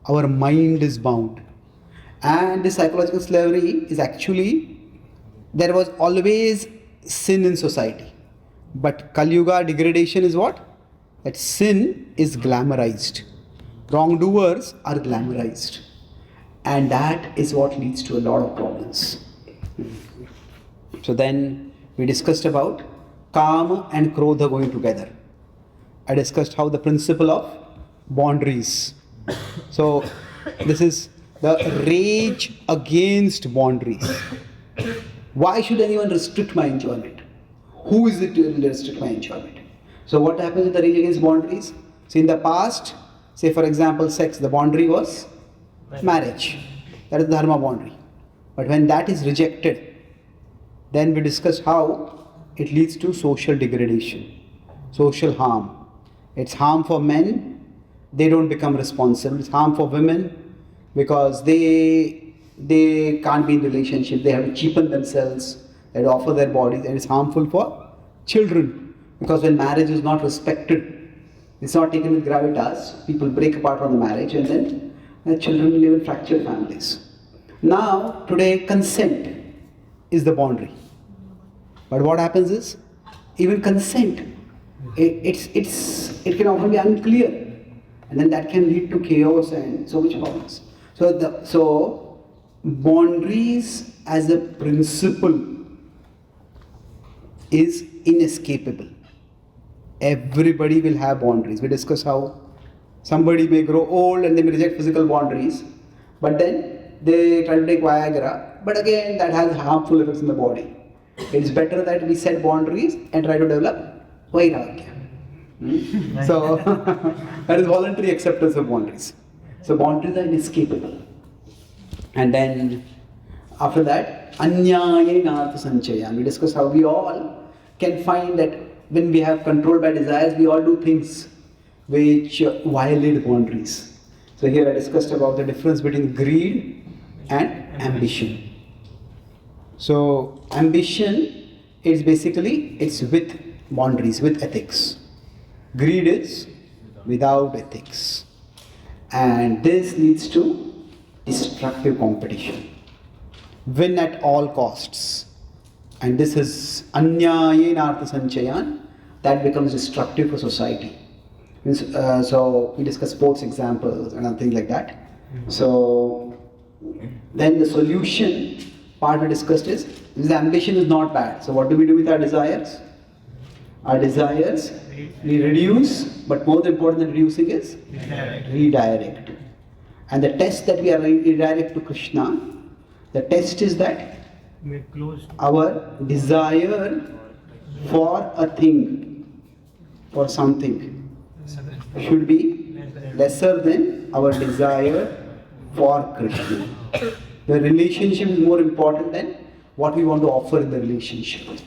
Our mind is bound. And this psychological slavery is actually, there was always sin in society. But Kali Yuga degradation is what? That sin is glamorized. Wrongdoers are glamorized. And that is what leads to a lot of problems. So then we discussed about Kama and Krodha going together. I discussed how the principle of boundaries. So this is the rage against boundaries. Why should anyone restrict my enjoyment? Who is it to restrict my enjoyment? So what happens with the rage against boundaries? See, in the past, say for example sex, the boundary was marriage. That is the dharma boundary. But when that is rejected, then we discussed how it leads to social degradation, social harm. It's harm for men, they don't become responsible. It's harm for women because they can't be in relationship, they have to cheapen themselves, they have to offer their bodies, and it's harmful for children because when marriage is not respected, it's not taken with gravitas, people break apart from the marriage and then the children live in fractured families. Now, today consent is the boundary. But what happens is, even consent, it can often be unclear. And then that can lead to chaos and so much problems. So boundaries as a principle is inescapable. Everybody will have boundaries. We discuss how somebody may grow old and they may reject physical boundaries, but then they try to take Viagra, but again that has harmful effects in the body. It's better that we set boundaries and try to develop Vairagya. So that is voluntary acceptance of boundaries. So boundaries are inescapable. And then after that, Anyaye nartha sanchayan. We discuss how we all can find that when we have control by desires, we all do things which violate boundaries. So here I discussed about the difference between greed and ambition. So ambition is basically, it's with boundaries, with ethics. Greed is without ethics. And this leads to destructive competition. Win at all costs. And this is Anyaye nartha sanchayan. That becomes destructive for society. So we discuss sports examples and things like that. So then the solution part we discussed is, this ambition is not bad. So what do we do with our desires? Our desires, we reduce, but more important than reducing is redirect. And the test that we are redirect to Krishna, the test is that our desire for a thing, for something, should be lesser than our desire for Krishna. The relationship is more important than what we want to offer in the relationship.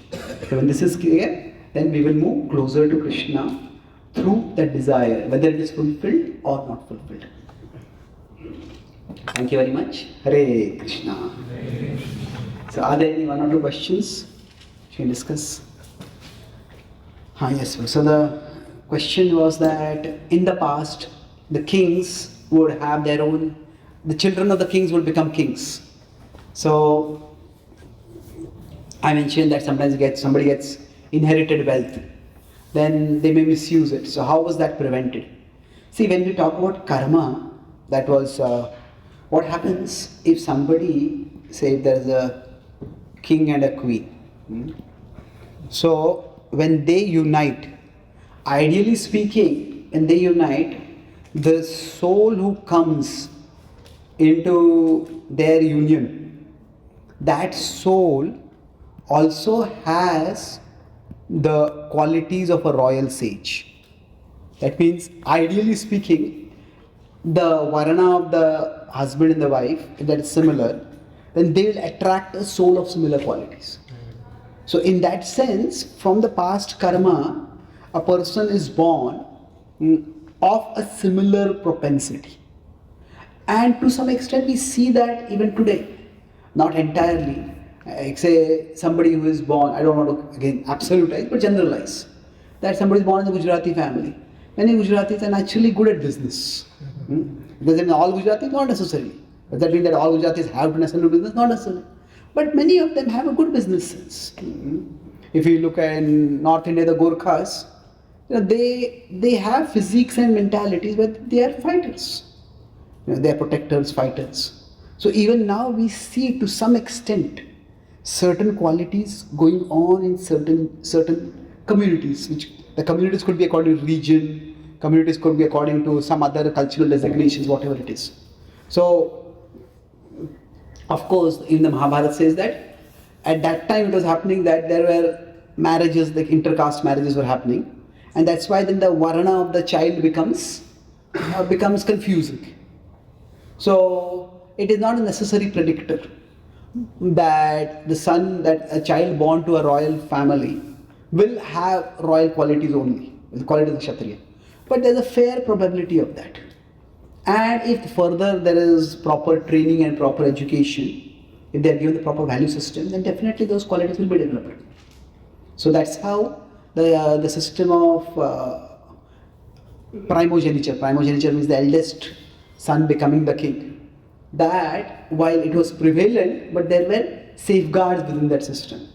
So when this is clear, then we will move closer to Krishna through that desire, whether it is fulfilled or not fulfilled. Thank you very much. Hare Krishna. So are there any one or two questions we can discuss? Yes. So the question was that in the past, the kings would have their own, the children of the kings would become kings. So I mentioned that sometimes somebody gets inherited wealth, then they may misuse it. So how was that prevented? See, when we talk about karma, that was what happens if somebody, say there's a king and a queen. So when they unite, ideally speaking, when they unite, the soul who comes into their union, that soul also has the qualities of a royal sage. That means, ideally speaking, the varana of the husband and the wife, if that is similar, then they will attract a soul of similar qualities. So in that sense, from the past karma, a person is born of a similar propensity. And to some extent we see that even today, not entirely. Like say somebody who is born, I don't want to again absolutize, but generalize, that somebody is born in a Gujarati family. Many Gujaratis are naturally good at business. Does that mean all Gujaratis? Not necessarily. Does that mean that all Gujaratis have to necessarily do business? Not necessarily. But many of them have a good business sense. If you look at in North India, the Gorkhas, they have physiques and mentalities, but they are fighters. They are protectors, fighters. So even now we see to some extent certain qualities going on in certain communities, which the communities could be according to region, communities could be according to some other cultural designations, whatever it is. So, of course, in the Mahabharata says that at that time it was happening that there were marriages, like intercaste marriages were happening, and that's why then the varana of the child becomes confusing. So it is not a necessary predictor that that a child born to a royal family will have royal qualities only, the qualities of Kshatriya. But there's a fair probability of that. And if further there is proper training and proper education, if they are given the proper value system, then definitely those qualities will be developed. So that's how the system of primogeniture means the eldest son becoming the king. That while it was prevalent, but there were safeguards within that system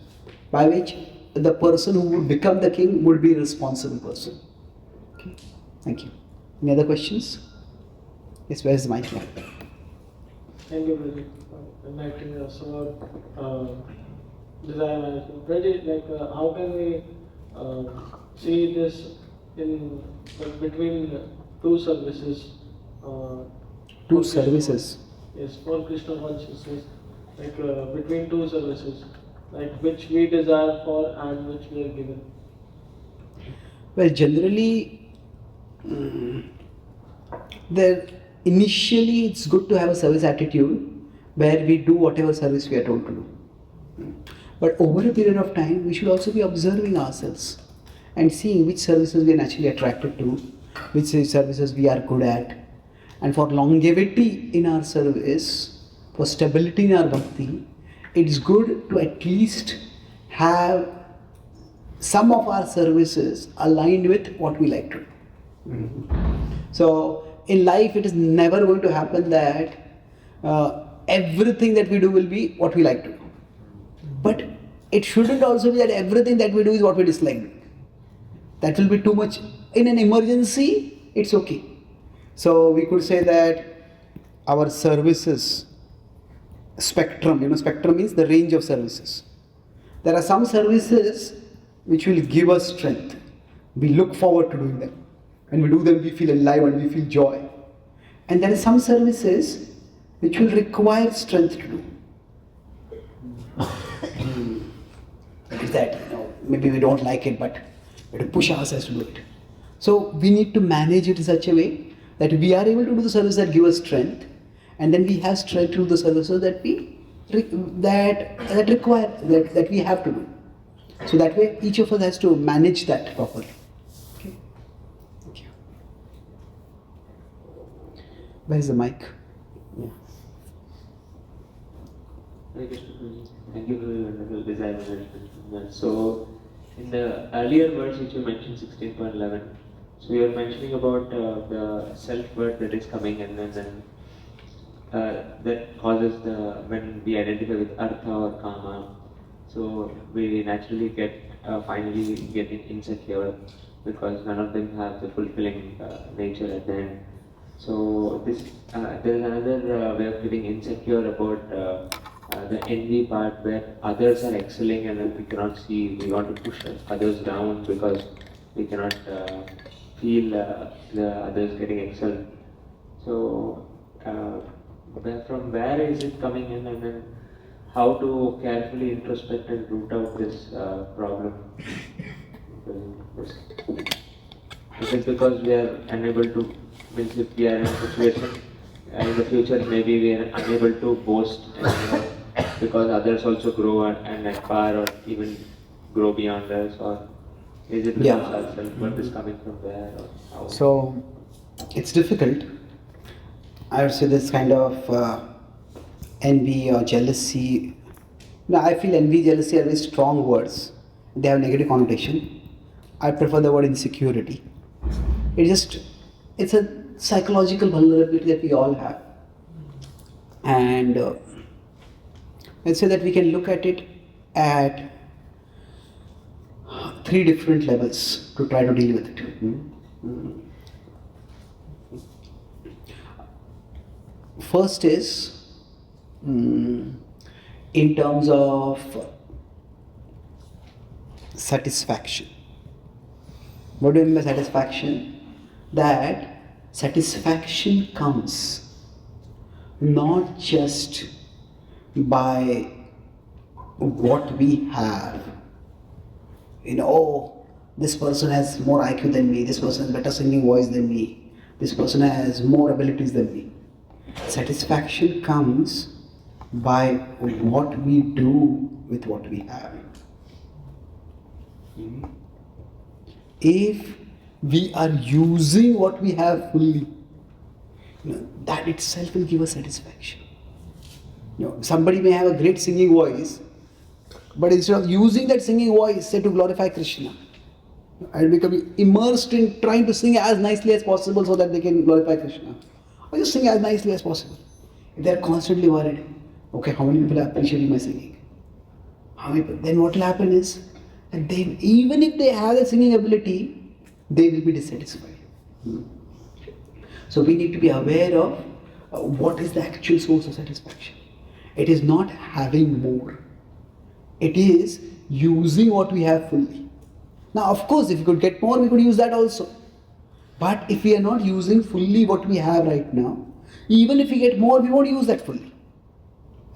by which the person who would become the king would be a responsible person. Okay. Thank you. Any other questions? Yes, where is the mic? Thank you, Brother, for enlightening us about desire management. Brother, how can we see this in between two services? Two services? Yes, for Krishna consciousness, between two services, which we desire for and which we are given. Well, generally, initially it's good to have a service attitude where we do whatever service we are told to do. But over a period of time, we should also be observing ourselves and seeing which services we are naturally attracted to, which services we are good at. And for longevity in our service, for stability in our bhakti, it's good to at least have some of our services aligned with what we like to do. So in life, it is never going to happen that everything that we do will be what we like to do. But it shouldn't also be that everything that we do is what we dislike doing. That will be too much. In an emergency, it's okay. So we could say that our services spectrum, spectrum means the range of services. There are some services which will give us strength. We look forward to doing them. When we do them, we feel alive and we feel joy. And there are some services which will require strength to do. Is that, maybe we don't like it, but we have to push ourselves to do it. So we need to manage it in such a way that we are able to do the service that give us strength, and then we have strength to do the services that we require, that we have to do. So that way, each of us has to manage that properly. Okay. Thank you. Where's the mic? Yeah. Thank you for your wonderful desire management. So, in the earlier words which you mentioned, 16.11, so you are mentioning about the self-worth that is coming, and then that causes when we identify with artha or kama, so we naturally finally get insecure because none of them have the fulfilling nature at the end. So there is another way of getting insecure about the envy part, where others are excelling and then we cannot see, we want to push others down because we cannot feel the others getting excelled. So from where is it coming in, and then how to carefully introspect and root out this problem? Is it because we are unable to, means if we are in a situation in the future maybe we are unable to boast anymore because others also grow and aspire or even grow beyond us, or is it because our self-worth is coming from there, or how? So it's difficult. I would say this kind of envy or jealousy. No, I feel envy, jealousy are very strong words. They have negative connotation. I prefer the word insecurity. It's a psychological vulnerability that we all have. And let's say that we can look at it at 3 different levels to try to deal with it. First is in terms of satisfaction. What do I mean by satisfaction? That satisfaction comes not just by what we have. This person has more IQ than me, this person has better singing voice than me, this person has more abilities than me. Satisfaction comes by what we do with what we have. If we are using what we have fully, that itself will give us satisfaction. Somebody may have a great singing voice, but instead of using that singing voice, say, to glorify Krishna, and become immersed in trying to sing as nicely as possible so that they can glorify Krishna, or just sing as nicely as possible. If they are constantly worried, okay, how many people are appreciating my singing? Then what will happen is that even if they have the singing ability, they will be dissatisfied. So we need to be aware of what is the actual source of satisfaction. It is not having more. It is using what we have fully. Now, of course, if we could get more, we could use that also. But if we are not using fully what we have right now, even if we get more, we won't use that fully.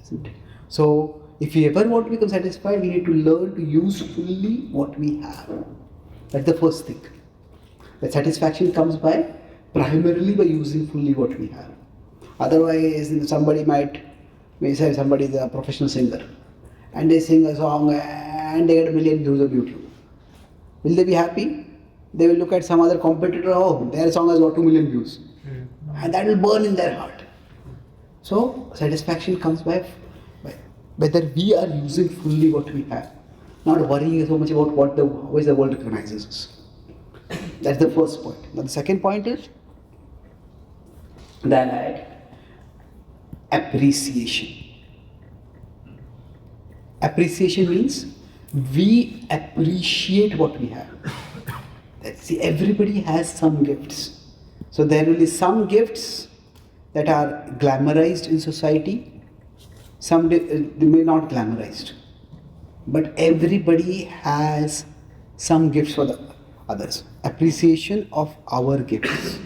Isn't it? So, if we ever want to become satisfied, we need to learn to use fully what we have. That's the first thing. That satisfaction comes primarily by using fully what we have. Otherwise, somebody say somebody is a professional singer and they sing a song and they get 1 million views on YouTube. Will they be happy? They will look at some other competitor, their song has got 2 million views. And that will burn in their heart. So, satisfaction comes by whether we are using fully what we have, not worrying so much about how is the world recognizes us. That's the first point. Now the second point is that appreciation. Appreciation means we appreciate what we have. See, everybody has some gifts. So there will be some gifts that are glamorized in society, some they may not glamorized. But everybody has some gifts for the others. Appreciation of our gifts.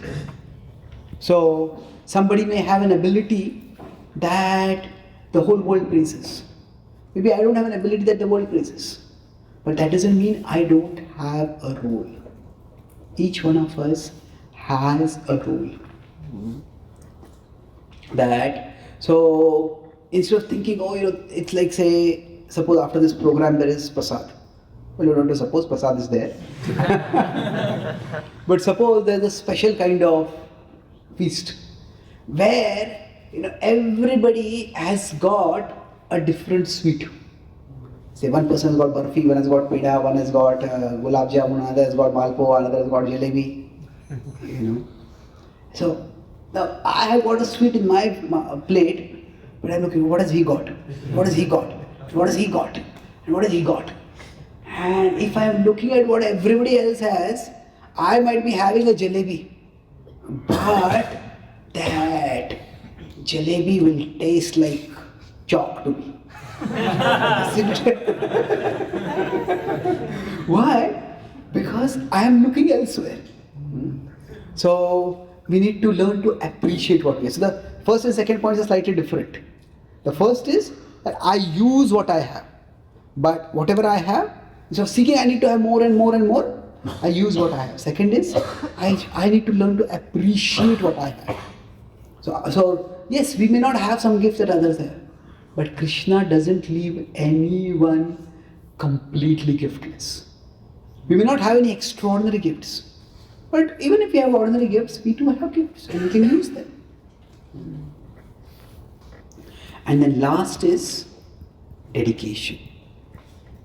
So somebody may have an ability that the whole world praises. Maybe I don't have an ability that the world praises. But that doesn't mean I don't have a role. Each one of us has a role. That, so instead of thinking, oh, it's like, say, suppose after this program there is prasad. Well, you don't have to suppose prasad is there. But suppose there's a special kind of feast where everybody has got a different sweet. Say one person has got barfi, one has got peda, one has got gulab jamun, another has got malpo, another has got jalebi. So now I have got a sweet in my plate, but I'm looking, what has he got? What has he got? What has he got? And what has he got? And if I'm looking at what everybody else has, I might be having a jalebi. But that jalebi will taste like chalk to me. Why? Because I am looking elsewhere. So we need to learn to appreciate what we have. So the first and second points are slightly different. The first is that I use what I have. But whatever I have, instead of seeking I need to have more and more and more, I use what I have. Second is, I need to learn to appreciate what I have. So yes, we may not have some gifts that others have, but Krishna doesn't leave anyone completely giftless. We may not have any extraordinary gifts, but even if we have ordinary gifts, we do have gifts and we can use them. And then last is dedication.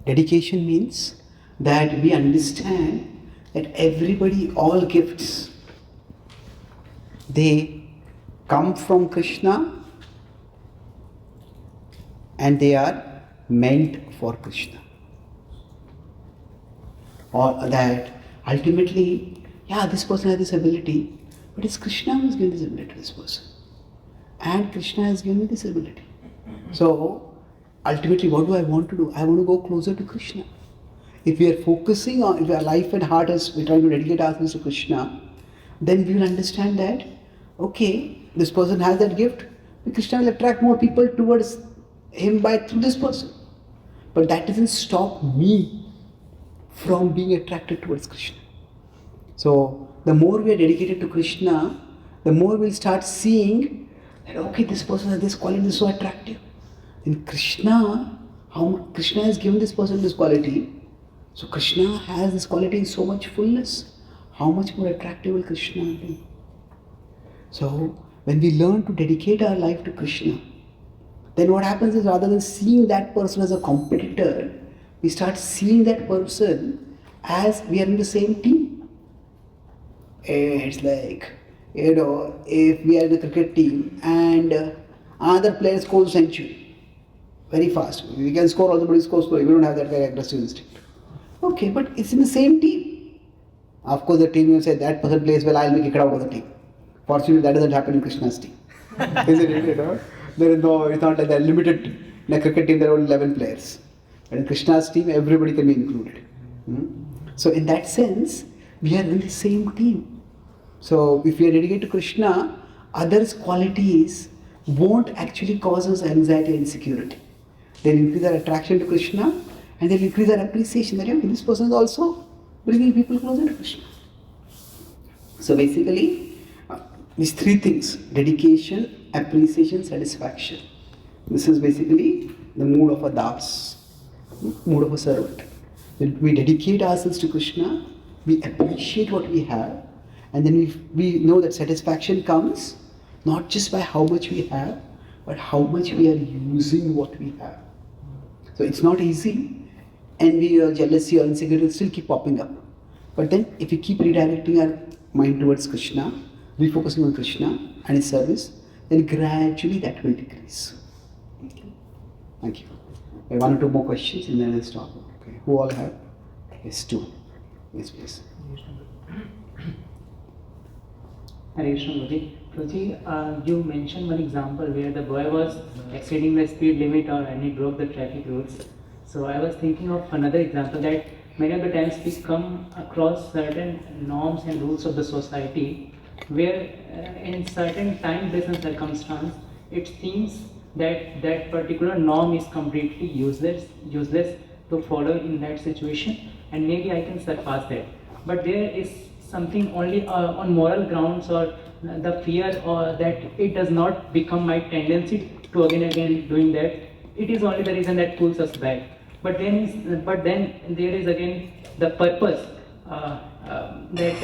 Dedication means that we understand that everybody, all gifts, they come from Krishna and they are meant for Krishna. Or that ultimately, yeah, this person has this ability, but it's Krishna who has given this ability to this person. And Krishna has given me this ability. So ultimately, what do I want to do? I want to go closer to Krishna. If we are focusing on, if our life and heart is, we're trying to dedicate ourselves to Krishna, then we will understand that, okay, this person has that gift, but Krishna will attract more people towards him through this person. But that doesn't stop me from being attracted towards Krishna. So the more we are dedicated to Krishna, the more we'll start seeing that, okay, this person has this quality, this is so attractive. In Krishna, Krishna has given this person this quality, so Krishna has this quality in so much fullness. How much more attractive will Krishna be? So when we learn to dedicate our life to Krishna, then what happens is, rather than seeing that person as a competitor, we start seeing that person as we are in the same team. It's like, if we are in a cricket team and another player scores a century very fast, we can score also, but he scores slowly. We don't have that kind of aggressive instinct. Okay, but it's in the same team. Of course, the team will say that person plays well, I'll be kicked out of the team. Fortunately, that doesn't happen in Krishna's team. Isn't it? There is no, it's not like they're limited. In a cricket team, there are only 11 players. But in Krishna's team, everybody can be included. So in that sense, we are in the same team. So if we are dedicated to Krishna, others' qualities won't actually cause us anxiety and insecurity. They'll increase our attraction to Krishna and they'll increase our appreciation that this person is also bringing people closer to Krishna. So basically, these three things: dedication, appreciation, satisfaction. This is basically the mood of a das, mood of a servant. We dedicate ourselves to Krishna, we appreciate what we have, and then we know that satisfaction comes not just by how much we have, but how much we are using what we have. So it's not easy. Envy or jealousy or insecurity will still keep popping up. But then if we keep redirecting our mind towards Krishna, refocusing on Krishna and His service, then gradually that will decrease. Okay. Thank you. Okay, one or two more questions and then I'll stop. Okay. Who all have? Yes, two. Yes, please. Hare Krishna, Guruji. You mentioned one example where the boy was exceeding the speed limit and he broke the traffic rules. So I was thinking of another example that many of the times we come across certain norms and rules of the society where in certain time based on circumstance it seems that that particular norm is completely useless to follow in that situation, and maybe I can surpass that. But there is something only on moral grounds or the fear or that it does not become my tendency to again doing that. It is only the reason that pulls us back. But then there is again the purpose that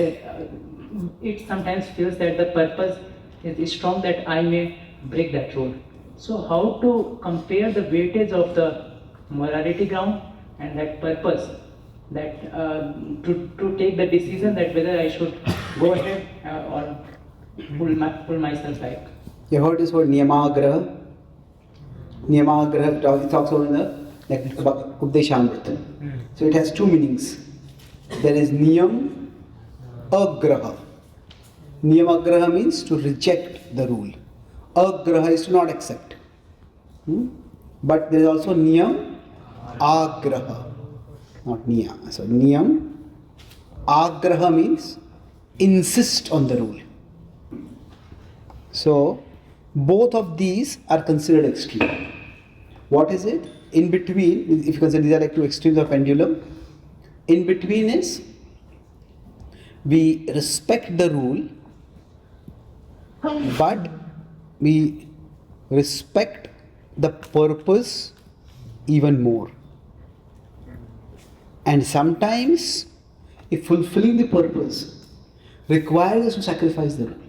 it sometimes feels that the purpose is strong that I may break that rule. So how to compare the weightage of the morality ground and that purpose, that to take the decision that whether I should go ahead or pull myself back. You heard this word niyamagraha? Niyamagraha, it talks about in the Updeshamrita. So it has two meanings. There is niyam agraha. Niyamagraha means to reject the rule. Agraha is to not accept. But there is also niyam agraha, not niyam. So niyam agraha means insist on the rule. So both of these are considered extreme. What is it? In between, if you consider these are like two extremes of pendulum, in between is we respect the rule, but we respect the purpose even more. And sometimes, if fulfilling the purpose requires us to sacrifice the rule,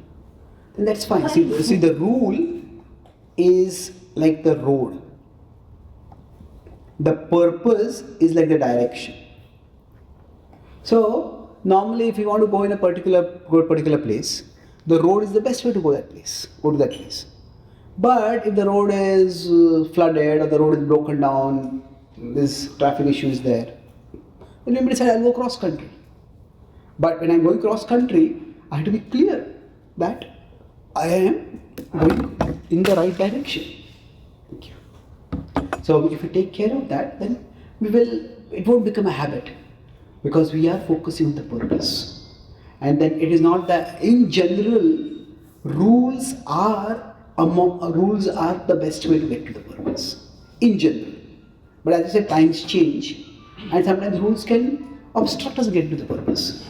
then that's fine. See, the rule is like the road. The purpose is like the direction. So, normally if you want to go in a particular place, the road is the best way to go to that place. But if the road is flooded or the road is broken down, this traffic issue is there, then you may decide I'll go cross country. But when I'm going cross country, I have to be clear that I am going in the right direction. Thank you. So if we take care of that, then it won't become a habit, because we are focusing on the purpose. And then it is not that in general rules are the best way to get to the purpose in general. But as I said, times change, and sometimes rules can obstruct us getting to the purpose.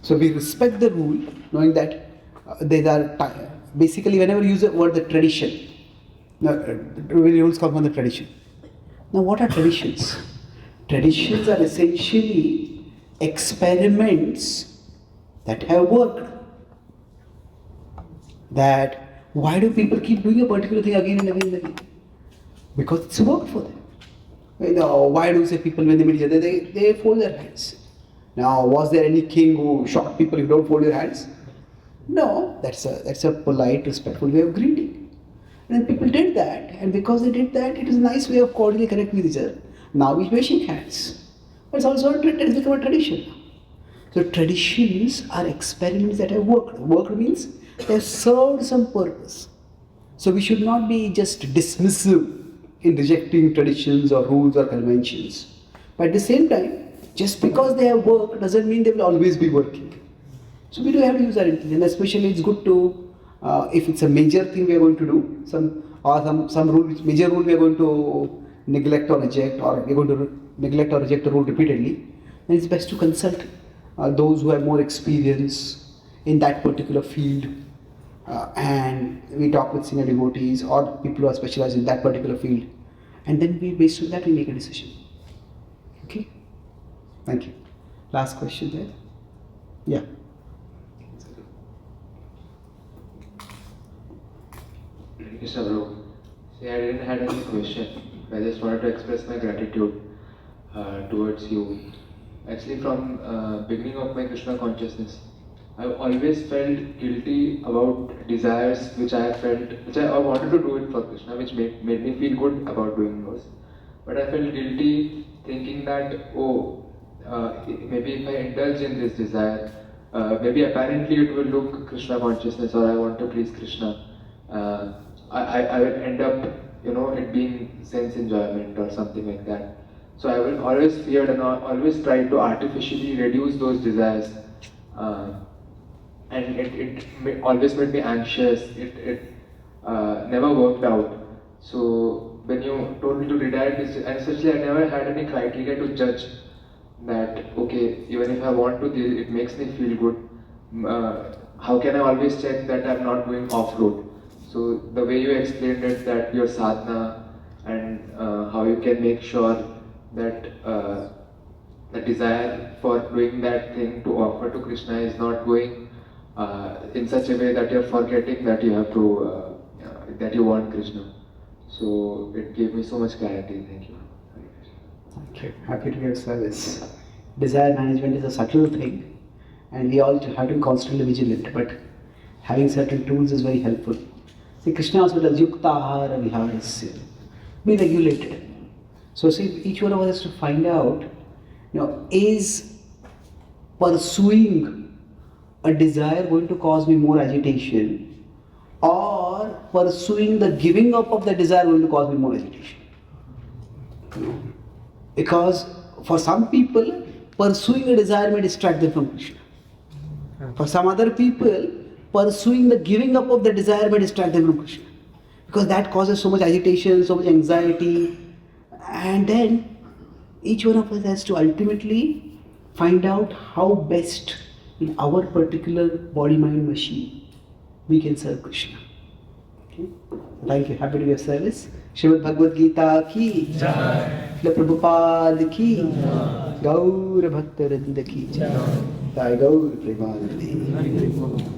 So we respect the rule, knowing that there are basically whenever you use the word the tradition, rules come from the tradition. Now what are traditions? Traditions are essentially experiments that have worked. That why do people keep doing a particular thing again and again and again? Because it's worked for them. Why do you say people when they meet each other, they fold their hands? Now, was there any king who shocked people if you don't fold your hands? No, that's a polite, respectful way of greeting. And then people did that, and because they did that, it is a nice way of cordially connecting with each other. Now we shake hands. But it's also it's become a tradition. So traditions are experiments that have worked. Worked means they have served some purpose. So we should not be just dismissive in rejecting traditions or rules or conventions. But at the same time, just because they have worked doesn't mean they will always be working. So we do have to use our intelligence. Especially it's good to, if it's a major thing we are going to do, some major rule we are going to neglect or reject, or we are going to neglect or reject a rule repeatedly, then it's best to consult those who have more experience in that particular field. And we talk with senior devotees or people who are specialized in that particular field, and then based on that we make a decision. Okay? Thank you. Last question there? Yeah. Krishna bro, see, I didn't have any question. I just wanted to express my gratitude towards you. Actually, from beginning of my Krishna consciousness, I've always felt guilty about desires which I wanted to do it for Krishna, which made me feel good about doing those. But I felt guilty thinking that, maybe if I indulge in this desire, maybe apparently it will look Krishna consciousness, or I want to please Krishna. I will end up, it being sense enjoyment or something like that. So I will always feared and always tried to artificially reduce those desires, and always made me anxious. It never worked out. So when you told me to redirect this, and essentially I never had any criteria to judge that, okay, even if I want to, it makes me feel good. How can I always check that I'm not going off-road? So the way you explained it, that your sadhana and how you can make sure that the desire for doing that thing to offer to Krishna is not going in such a way that you're forgetting that you have to, that you want Krishna. So it gave me so much clarity. Thank you. Thank you. Happy to be of service. Desire management is a subtle thing, and we all have to be constantly vigilant, but having certain tools is very helpful. See, Krishna also tells yuktahara viharasya. Be regulated. So see, each one of us has to find out, is pursuing a desire going to cause me more agitation, or pursuing the giving up of the desire going to cause me more agitation? Because for some people, pursuing a desire may distract them from Krishna. For some other people, pursuing the giving up of the desire may distract them from Krishna. Because that causes so much agitation, so much anxiety. And then each one of us has to ultimately find out how best in our particular body-mind machine we can serve Krishna. Okay? Thank you. Happy to be of service. Srimad Bhagavad Gita ki Jai. Prabhupada ki Jai. Gaur Bhakta Vrinda ki Jai. Jai Gaur Premanandi.